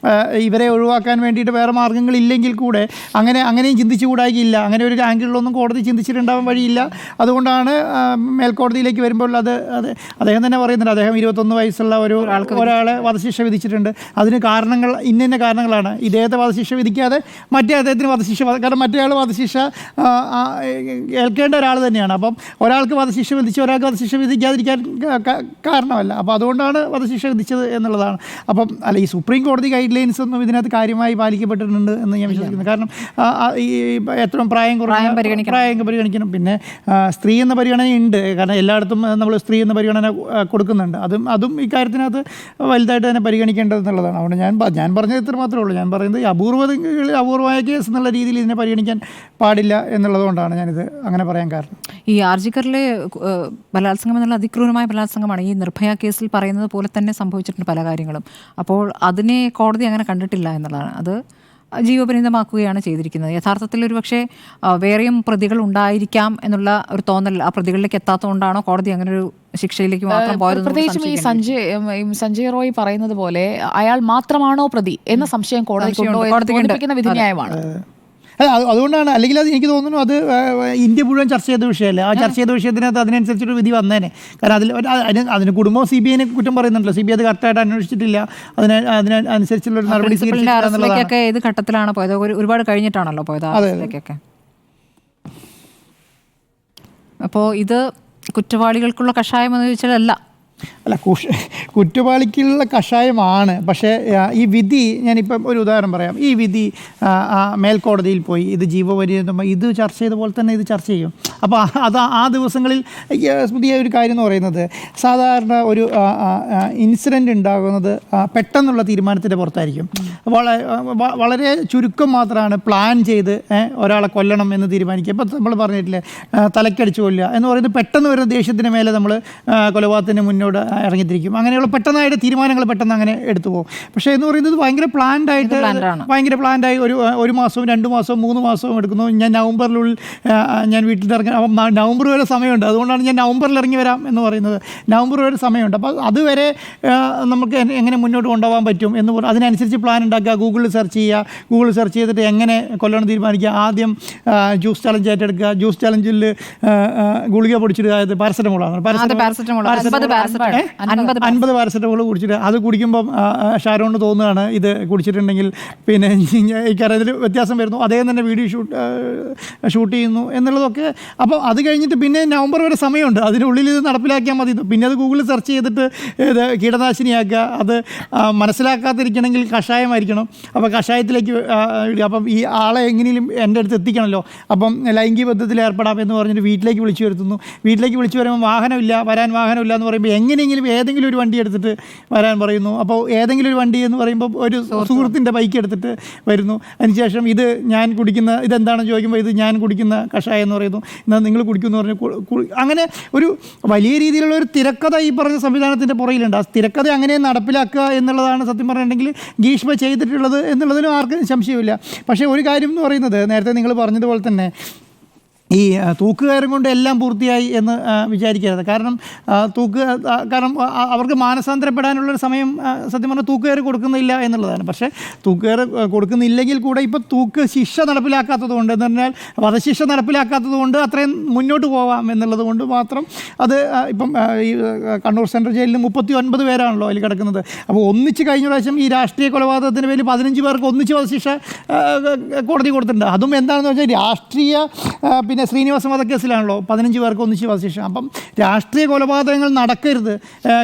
ഇവരെ ഒഴിവാക്കാൻ വേണ്ടിയിട്ട് വേറെ മാർഗ്ഗങ്ങളില്ലെങ്കിൽ കൂടെ അങ്ങനെയും ചിന്തിച്ചുകൂടായില്ല, അങ്ങനെ ഒരു ആംഗിളിലൊന്നും കോടതി ചിന്തിച്ചിട്ടുണ്ടാവാൻ വഴിയില്ല. അതുകൊണ്ടാണ് മേൽക്കോടതിയിലേക്ക് വരുമ്പോൾ അദ്ദേഹം തന്നെ പറയുന്നുണ്ട്, അദ്ദേഹം 21 വയസ്സുള്ള ഒരാളെ വധശിക്ഷ വിധിച്ചിട്ടുണ്ട്. അതിന് കാരണങ്ങൾ ഇന്ന കാരണങ്ങളാണ്. ഇദ്ദേഹത്തെ വധശിക്ഷ വിധിക്കാതെ മറ്റേ അദ്ദേഹത്തിന് വധശിക്ഷ, കാരണം മറ്റേ ആൾ വധശിക്ഷ ഏൽക്കേണ്ട ഒരാൾ തന്നെയാണ്. അപ്പം ഒരാൾക്ക് വധശിക്ഷ വിധിച്ച് ഒരാൾക്ക് വധശിക്ഷ വിധിക്കാതിരിക്കാൻ കാരണമല്ല. അപ്പോൾ അതുകൊണ്ടാണ് വധശിക്ഷ വിധിച്ചത് എന്നുള്ളതാണ്. അപ്പം അല്ല, ഈ സുപ്രീം കോടതി ഗൈഡ് ലൈൻസ് ഒന്നും ഇതിനകത്ത് കാര്യമായി പാലിക്കപ്പെട്ടിട്ടുണ്ട് എന്ന് ഞാൻ വിശ്വസിക്കുന്നു. കാരണം ഈ എത്രയും പ്രായം പരിഗണിക്കണം. പിന്നെ സ്ത്രീ എന്ന പരിഗണനയുണ്ട്, കാരണം എല്ലായിടത്തും നമ്മൾ സ്ത്രീ എന്ന പരിഗണന കൊടുക്കുന്നുണ്ട്. അതും ഇക്കാര്യത്തിനകത്ത് വലുതായിട്ട് തന്നെ പരിഗണിക്കേണ്ടതെന്നുള്ളതാണ്. അതുകൊണ്ട് ഞാൻ പറഞ്ഞത് ഇത്ര മാത്രമേ ഉള്ളൂ. ഞാൻ പറയുന്നത് അപൂർവമായ കേസ് എന്നുള്ള രീതിയിൽ ഇതിനെ പരിഗണിക്കാൻ പാടില്ല എന്നുള്ളതുകൊണ്ടാണ് ഞാനിത് അങ്ങനെ പറയാൻ കാരണം. ഈ ആർജിക്കറിലെ ബലാത്സംഗം എന്നുള്ള അതിക്രൂരമായ ബലാത്സംഗമാണ്. ഈ നിർഭയ കേസിൽ പറയുന്നത് പോലെ തന്നെ സംഭവിച്ചിട്ടുണ്ട് പല കാര്യങ്ങളും. അപ്പോൾ അതിനെ കോടതി അങ്ങനെ കണ്ടിട്ടില്ല എന്നുള്ളതാണ്. അത് ജീവപര്യന്തമാക്കുകയാണ് ചെയ്തിരിക്കുന്നത്. യഥാർത്ഥത്തിൽ ഒരു പക്ഷേ വേറെയും പ്രതികൾ ഉണ്ടായിരിക്കാം എന്നുള്ള ഒരു തോന്നൽ ആ പ്രതികളിലേക്ക് എത്താത്തതുകൊണ്ടാണോ കോടതി അങ്ങനെ ഒരു ശിക്ഷയിലേക്ക് മാത്രം പോയത്? പ്രത്യേകിച്ചും ഈ സഞ്ജയ് റോയ് പറയുന്നത് പോലെ അയാൾ മാത്രമാണോ പ്രതി എന്ന സംശയം കോടതിക്ക് വിധിന്യായമാണ്. അതുകൊണ്ടാണ്, അല്ലെങ്കിൽ അത് എനിക്ക് തോന്നുന്നു അത് ഇന്ത്യ മുഴുവൻ ചർച്ച ചെയ്ത വിഷയമല്ലേ. ആ ചർച്ച ചെയ്ത വിഷയത്തിനകത്ത് അതിനനുസരിച്ചൊരു വിധി വന്നേനെ. കാരണം അതിന് കുടുംബം CBI കുറ്റം പറയുന്നുണ്ടല്ലോ. CBI അത് കറക്റ്റായിട്ട് അന്വേഷിച്ചിട്ടില്ല, അതിനനുസരിച്ചുള്ളൊരു നടപടി സ്വീകരിച്ചിട്ടില്ല. ഏത് ഘട്ടത്തിലാണ് പോയത്? ഒരുപാട് കഴിഞ്ഞിട്ടാണല്ലോ പോയത് അതിലേക്കൊക്കെ. അപ്പോൾ ഇത് കുറ്റവാളികൾക്കുള്ള കഷായം എന്ന് ചോദിച്ചാലല്ല, കുറ്റവാളിക്കുള്ള കഷായമാണ്. പക്ഷേ ഈ വിധി, ഞാനിപ്പം ഒരു ഉദാഹരണം പറയാം. ഈ വിധി മേൽക്കോടതിയിൽ പോയി ഇത് ജീവപര്യന്തമായി ഇത് ചർച്ച ചെയ്ത പോലെ തന്നെ ഇത് ചർച്ച ചെയ്യും. അപ്പോൾ അത് ആ ദിവസങ്ങളിൽ പുതിയ ഒരു കാര്യം എന്ന് പറയുന്നത്, സാധാരണ ഒരു ഇൻസിഡൻ്റ് ഉണ്ടാകുന്നത് പെട്ടെന്നുള്ള തീരുമാനത്തിൻ്റെ പുറത്തായിരിക്കും. വളരെ ചുരുക്കം മാത്രമാണ് പ്ലാൻ ചെയ്ത് ഒരാളെ കൊല്ലണം എന്ന് തീരുമാനിക്കുക. ഇപ്പം നമ്മൾ പറഞ്ഞിട്ടില്ലേ, തലക്കടിച്ചു കൊല്ലുക എന്ന് പറയുന്നത് പെട്ടെന്ന് വരുന്ന ദേഷ്യത്തിന് മേലെ നമ്മൾ കൊലപാതകത്തിന് മുന്നോട്ട് ഇറങ്ങിത്തിരിക്കും. അങ്ങനെയുള്ള പെട്ടെന്നായിട്ട് തീരുമാനങ്ങൾ പെട്ടെന്ന് അങ്ങനെ എടുത്തു പോകും. പക്ഷേ എന്ന് പറയുന്നത് ഭയങ്കര പ്ലാൻഡായി ഒരു മാസവും 2 മാസവും 3 മാസവും എടുക്കുന്നു. ഞാൻ നവംബറിനുള്ളിൽ ഞാൻ വീട്ടിൽ ഇറങ്ങി, അപ്പം നവംബർ വരെ സമയമുണ്ട്. അതുകൊണ്ടാണ് ഞാൻ നവംബറിൽ ഇറങ്ങി വരാം എന്ന് പറയുന്നത്. നവംബർ വരെ സമയമുണ്ട്. അപ്പോൾ അതുവരെ നമുക്ക് എങ്ങനെ മുന്നോട്ട് കൊണ്ടുപോകാൻ പറ്റും എന്ന് പറഞ്ഞാൽ അതിനനുസരിച്ച് പ്ലാൻ ഉണ്ടാക്കുക. ഗൂഗിളിൽ സെർച്ച് ചെയ്തിട്ട് എങ്ങനെ കൊല്ലണം തീരുമാനിക്കുക. ആദ്യം ജ്യൂസ് ചലഞ്ച് ഏറ്റെടുക്കുക. ജ്യൂസ് ചലഞ്ചിൽ ഗുളിക പൊടിച്ചിടുക. അത് പാരസെറ്റമോളാണ്. 50 പാരസെറ്റമോൾ കുടിച്ചിട്ട് അത് കുടിക്കുമ്പം ഷാരോണിന് തോന്നുകയാണ് ഇത് കുടിച്ചിട്ടുണ്ടെങ്കിൽ പിന്നെ എനിക്കറിയതിൽ വ്യത്യാസം വരുന്നു. അദ്ദേഹം തന്നെ വീഡിയോ ഷൂട്ട് ചെയ്യുന്നു എന്നുള്ളതൊക്കെ. അപ്പോൾ അത് കഴിഞ്ഞിട്ട് പിന്നെ നവംബർ വരെ സമയമുണ്ട്. അതിനുള്ളിൽ ഇത് നടപ്പിലാക്കിയാൽ മതി. പിന്നെ അത് ഗൂഗിളിൽ സെർച്ച് ചെയ്തിട്ട് ഇത് കീടനാശിനിയാക്കുക. അത് മനസ്സിലാക്കാതിരിക്കണമെങ്കിൽ കഷായമായിരിക്കണം. അപ്പോൾ കഷായത്തിലേക്ക് അപ്പം ഈ ആളെ എങ്ങനെയും എൻ്റെ അടുത്ത് എത്തിക്കണമല്ലോ. അപ്പം ലൈംഗിക ബന്ധത്തിൽ ഏർപ്പെടാം എന്ന് പറഞ്ഞിട്ട് വീട്ടിലേക്ക് വിളിച്ചു വരുത്തുന്നു. വീട്ടിലേക്ക് വിളിച്ചു വരുമ്പോൾ വാഹനമില്ല എന്ന് പറയുമ്പോൾ എങ്ങനെയെങ്കിലും ഏതെങ്കിലും ഒരു വണ്ടി എടുത്തിട്ട് വരാൻ പറയുന്നു. അപ്പോൾ ഏതെങ്കിലും ഒരു വണ്ടി എന്ന് പറയുമ്പോൾ ഒരു സുഹൃത്തിൻ്റെ ബൈക്ക് എടുത്തിട്ട് വരുന്നു. അതിനുശേഷം ഇത് ഞാൻ കുടിക്കുന്ന ഇതെന്താണെന്ന് ചോദിക്കുമ്പോൾ ഇത് ഞാൻ കുടിക്കുന്ന കഷായം എന്ന് പറയുന്നു. എന്നാൽ നിങ്ങൾ കുടിക്കുമെന്ന് പറഞ്ഞു. അങ്ങനെ ഒരു വലിയ രീതിയിലുള്ള ഒരു തിരക്കഥ ഈ പറഞ്ഞ സംവിധാനത്തിൻ്റെ പുറയിലുണ്ട്. ആ തിരക്കഥ അങ്ങനെ നടപ്പിലാക്കുക എന്നുള്ളതാണ് സത്യം പറഞ്ഞിട്ടുണ്ടെങ്കിൽ ഗ്രീഷ്മ ചെയ്തിട്ടുള്ളത് എന്നുള്ളതിനും ആർക്കും സംശയമില്ല. പക്ഷേ ഒരു കാര്യം എന്ന് പറയുന്നത്, നേരത്തെ നിങ്ങൾ പറഞ്ഞതുപോലെ തന്നെ ഈ തൂക്കുകയറും കൊണ്ട് എല്ലാം പൂർത്തിയായി എന്ന് വിചാരിക്കരുത്. കാരണം അവർക്ക് മാനസാന്തരപ്പെടാനുള്ളൊരു സമയം സത്യം പറഞ്ഞാൽ തൂക്കുകയറ് കൊടുക്കുന്നില്ല എന്നുള്ളതാണ്. പക്ഷേ തൂക്കുകയറ് കൊടുക്കുന്നില്ലെങ്കിൽ കൂടെ ഇപ്പോൾ ശിക്ഷ നടപ്പിലാക്കാത്തത് കൊണ്ട്, എന്ന് പറഞ്ഞാൽ വധശിക്ഷ നടപ്പിലാക്കാത്തത് കൊണ്ട് അത്രയും മുന്നോട്ട് പോവാം എന്നുള്ളത് കൊണ്ട് മാത്രം അത് ഇപ്പം ഈ കണ്ണൂർ സെൻട്രൽ ജയിലിൽ 39 പേരാണല്ലോ അതിൽ കിടക്കുന്നത്. അപ്പോൾ ഒന്നിച്ച് കഴിഞ്ഞ പ്രാവശ്യം ഈ രാഷ്ട്രീയ കൊലപാതകത്തിൻ്റെ പേരിൽ 15 പേർക്ക് ഒന്നിച്ച് വധശിക്ഷ കോടതി കൊടുത്തിട്ടുണ്ട്. അതും എന്താണെന്ന് വെച്ചാൽ രാഷ്ട്രീയ പിന്നെ ശ്രീനിവാസൻ വധക്കേസിലാണല്ലോ 15 പേർക്ക് ഒന്നിച്ച് വധശിക്ഷ. അപ്പം രാഷ്ട്രീയ കൊലപാതകങ്ങൾ നടക്കരുത്,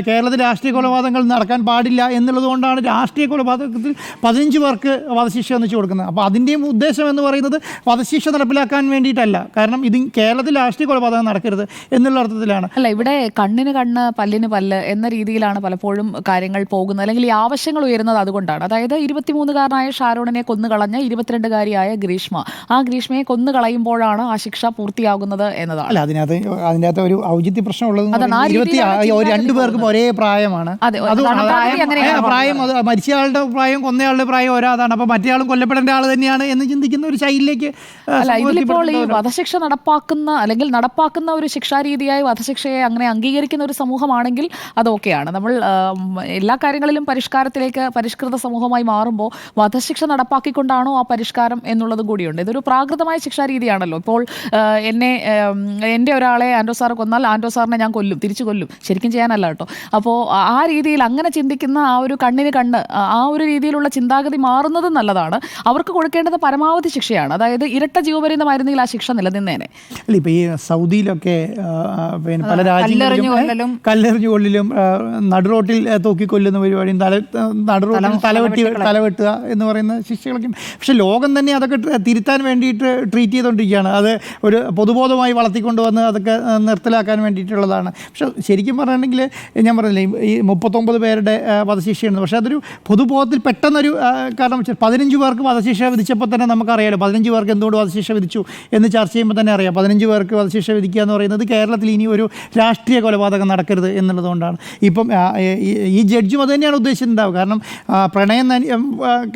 കേരളത്തിൽ രാഷ്ട്രീയ കൊലപാതകങ്ങൾ നടക്കാൻ പാടില്ല എന്നുള്ളത് കൊണ്ടാണ് രാഷ്ട്രീയ കൊലപാതകത്തിൽ 15 പേർക്ക് വധശിക്ഷ ഒന്നിച്ച് കൊടുക്കുന്നത്. അപ്പോൾ അതിൻ്റെയും ഉദ്ദേശം എന്ന് പറയുന്നത് വധശിക്ഷ നടപ്പിലാക്കാൻ വേണ്ടിയിട്ടല്ല, കാരണം ഇത് കേരളത്തിൽ രാഷ്ട്രീയ കൊലപാതകം നടക്കരുത് എന്നുള്ള അർത്ഥത്തിലാണ്. അല്ല, ഇവിടെ കണ്ണിന് കണ്ണ് പല്ലിന് പല്ല് എന്ന രീതിയിലാണ് പലപ്പോഴും കാര്യങ്ങൾ പോകുന്നത്, അല്ലെങ്കിൽ ഈ ആവശ്യങ്ങൾ ഉയരുന്നത് അതുകൊണ്ടാണ്. അതായത് 23-കാരനായ ഷാരോണിനെ കൊന്നുകളഞ്ഞ 22-കാരിയായ ഗ്രീഷ്മ, ആ ഗ്രീഷ്മയെ കൊന്നുകളയുമ്പോഴാണ് ആ ശിക്ഷ പൂർത്തിയാകുന്നത് എന്നതാണ്. അല്ല, അതിനകത്ത് ഒരു ഔചിത്യ പ്രശ്നമുള്ളത് 2 പേർക്കും ഒരേ പ്രായമാണ്. പ്രായം മരിച്ചയാളുടെ പ്രായം കൊന്നയാളുടെ പ്രായം ഒരാതാണ്. അപ്പോൾ മറ്റേയാളും കൊല്ലപ്പെടേണ്ട ആൾ തന്നെയാണ് എന്ന് ചിന്തിക്കുന്ന ഒരു ശൈലിയിലേക്ക്. അല്ല, ഇതിലിപ്പോൾ ഈ വധശിക്ഷ നടപ്പാക്കുന്ന അല്ലെങ്കിൽ നടപ്പാക്കുന്ന ഒരു ശിക്ഷാരീതിയായി വധശിക്ഷയെ അങ്ങനെ അംഗീകരിക്കുന്ന ഒരു സമൂഹമാണെങ്കിൽ അതൊക്കെയാണ്. നമ്മൾ എല്ലാ കാര്യങ്ങളിലും പരിഷ്കൃത സമൂഹമായി മാറുമ്പോൾ വധശിക്ഷ നടപ്പാക്കിക്കൊണ്ടാണോ ആ പരിഷ്കാരം എന്നുള്ളതും കൂടിയുണ്ട്. ഇതൊരു പ്രാകൃതമായ ശിക്ഷാരീതിയാണല്ലോ. ഇപ്പോൾ എൻ്റെ ഒരാളെ ആൻഡ്രോ സാർ കൊന്നാൽ ആൻഡ്രോ സാറിനെ ഞാൻ തിരിച്ചു കൊല്ലും, ശരിക്കും ചെയ്യാനല്ല കേട്ടോ. അപ്പോൾ ആ രീതിയിൽ അങ്ങനെ ചിന്തിക്കുന്ന ആ ഒരു കണ്ണിന് കണ്ണ്, ആ ഒരു രീതിയിലുള്ള ചിന്താഗതി മാറുന്നത് നല്ലതാണ്. അവർക്ക് കൊടുക്കേണ്ടത് പരമാവധി ശിക്ഷയാണ്. അതായത് ഇരട്ട ജീവപര്യന്തമായിരുന്നെങ്കിൽ ആ ശിക്ഷ നിലനിന്നേനെ. അല്ല, ഇപ്പോൾ ഈ സൗദിയിലൊക്കെ പിന്നെ പല രാജ്യങ്ങളിലും കല്ലെറിഞ്ഞു കൊള്ളിലും നടുറോട്ടിൽ തൂക്കിക്കൊല്ലുന്ന പരിപാടിയും നടുറോട്ടിൽ തലവെട്ടുക എന്ന് പറയുന്ന ശിക്ഷകളൊക്കെ. പക്ഷെ ലോകം തന്നെ അതൊക്കെ തിരുത്താൻ വേണ്ടിയിട്ട് ട്രീറ്റ് ചെയ്തുകൊണ്ടിരിക്കുകയാണ്. അത് ഒരു പൊതുബോധമായി വളർത്തിക്കൊണ്ടുവന്ന് അതൊക്കെ നിർത്തലാക്കാൻ വേണ്ടിയിട്ടുള്ളതാണ്. പക്ഷെ ശരിക്കും പറയുകയാണെങ്കിൽ ഞാൻ പറഞ്ഞില്ലേ, ഈ 39 പേരുടെ വധശിക്ഷയാണ്. പക്ഷേ അതൊരു പൊതുബോധത്തിൽ പെട്ടെന്നൊരു കാരണം 15 പേർക്ക് വധശിക്ഷ വിധിച്ചപ്പോൾ തന്നെ നമുക്കറിയാമല്ലോ 15 പേർക്ക് എന്തുകൊണ്ട് വധശിക്ഷ വിധിച്ചു എന്ന് ചർച്ച ചെയ്യുമ്പോൾ തന്നെ അറിയാം. 15 പേർക്ക് വധശിക്ഷ വിധിക്കുക എന്ന് പറയുന്നത് കേരളത്തിൽ ഇനി ഒരു രാഷ്ട്രീയ കൊലപാതകം നടക്കരുത് എന്നുള്ളതുകൊണ്ടാണ്. ഇപ്പം ഈ ജഡ്ജും അത് തന്നെയാണ് ഉദ്ദേശിച്ചിട്ടുണ്ടാവുക. കാരണം പ്രണയം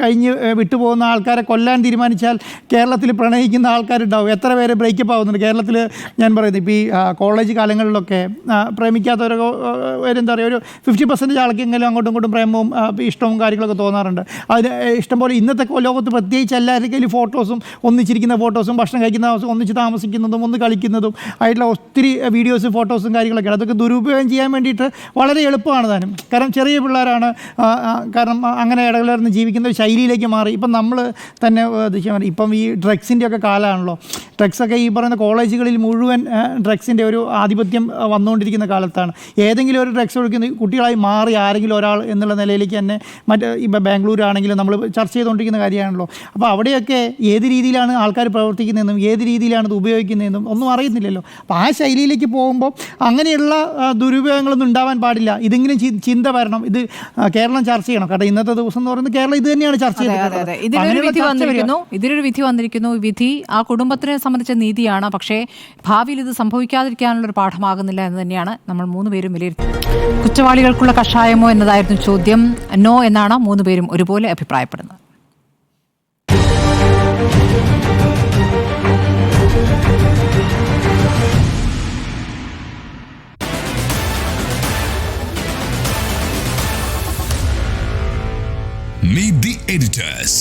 കഴിഞ്ഞ് വിട്ടുപോകുന്ന ആൾക്കാരെ കൊല്ലാൻ തീരുമാനിച്ചാൽ കേരളത്തിൽ പ്രണയിക്കുന്ന ആൾക്കാരുണ്ടാവും. എത്ര പേര് ബ്രേക്കപ്പ് ആവുന്നുണ്ട് കേരളത്തിൽ. ഞാൻ പറയുന്നത് ഇപ്പോൾ ഈ കോളേജ് കാലങ്ങളിലൊക്കെ പ്രേമിക്കാത്തവരൊക്കെ എന്താ പറയുക, ഒരു 50% ആൾക്കെങ്കിലും അങ്ങോട്ടും ഇങ്ങോട്ടും പ്രേമവും ഇഷ്ടവും കാര്യങ്ങളൊക്കെ തോന്നാറുണ്ട്. അതിന് ഇഷ്ടംപോലെ ഇന്നത്തെ ലോകത്ത് പ്രത്യേകിച്ച് എല്ലാവരുടെ കയ്യിൽ ഫോട്ടോസും, ഒന്നിച്ചിരിക്കുന്ന ഫോട്ടോസും, ഭക്ഷണം കഴിക്കുന്ന ഒന്നിച്ച് താമസിക്കുന്നതും ഒന്ന് കളിക്കുന്നതും ആയിട്ടുള്ള ഒത്തിരി വീഡിയോസും ഫോട്ടോസും കാര്യങ്ങളൊക്കെയാണ്. അതൊക്കെ ദുരുപയോഗം ചെയ്യാൻ വേണ്ടിയിട്ട് വളരെ എളുപ്പമാണ് താനും. കാരണം ചെറിയ പിള്ളേരാണ്, കാരണം അങ്ങനെ ഇടകലർന്ന് ജീവിക്കുന്ന ഒരു ശൈലിയിലേക്ക് മാറി. ഇപ്പം നമ്മൾ തന്നെ ഇപ്പം ഈ ഡ്രഗ്സിൻ്റെ ഒക്കെ കാലമാണല്ലോ. ഡ്രഗ്സൊക്കെ ഈ പറയുന്ന കോളേജുകളിൽ മുഴുവൻ ഡ്രഗ്സിൻ്റെ ഒരു ആധിപത്യം വന്നുകൊണ്ടിരിക്കുന്ന കാലത്താണ്. ഏതെങ്കിലും ഒരു ഡ്രഗ്സ് ഒഴിക്കുന്ന കുട്ടികളായി മാറി ആരെങ്കിലും ഒരാൾ എന്നുള്ള നിലയിലേക്ക് തന്നെ ഇപ്പം ബാംഗ്ലൂർ ആണെങ്കിലും നമ്മൾ ചർച്ച ചെയ്തുകൊണ്ടിരിക്കുന്ന കാര്യമാണല്ലോ. അപ്പോൾ അവിടെയൊക്കെ ഏത് രീതിയിലാണ് ആൾക്കാർ പ്രവർത്തിക്കുന്നതെന്നും ഏത് രീതിയിലാണ് ഇത് ഉപയോഗിക്കുന്നതെന്നും ഒന്നും അറിയുന്നില്ലല്ലോ. അപ്പോൾ ആ ശൈലിയിലേക്ക് പോകുമ്പോൾ അങ്ങനെയുള്ള ദുരുപയോഗങ്ങളൊന്നും ഉണ്ടാവാൻ പാടില്ല. ഇതെങ്കിലും ചിന്ത വരണം. ഇത് കേരളം ചർച്ച ചെയ്യണം. കാരണം ഇന്നത്തെ ദിവസം എന്ന് പറയുന്നത് കേരളം ഇത് തന്നെയാണ് ചർച്ച ചെയ്യുന്നത്. ഇതിലൊരു വിധി വന്നിരിക്കുന്നു. വിധി ആ കുടുംബത്തിനെ സംബന്ധിച്ച നീതിയാണ്. പക്ഷേ ഭാവിയിൽ ഇത് സംഭവിക്കാതിരിക്കാനുള്ള ഒരു പാഠമാകുന്നില്ല എന്ന് തന്നെയാണ് നമ്മൾ 3 പേരും വിലയിരുത്തുന്നത്. കുറ്റവാളികൾക്കുള്ള കഷായമോ എന്നതായിരുന്നു ചോദ്യം. നോ എന്നാണ് 3 പേരും ഒരുപോലെ അഭിപ്രായപ്പെടുന്നത്. Meet the editors.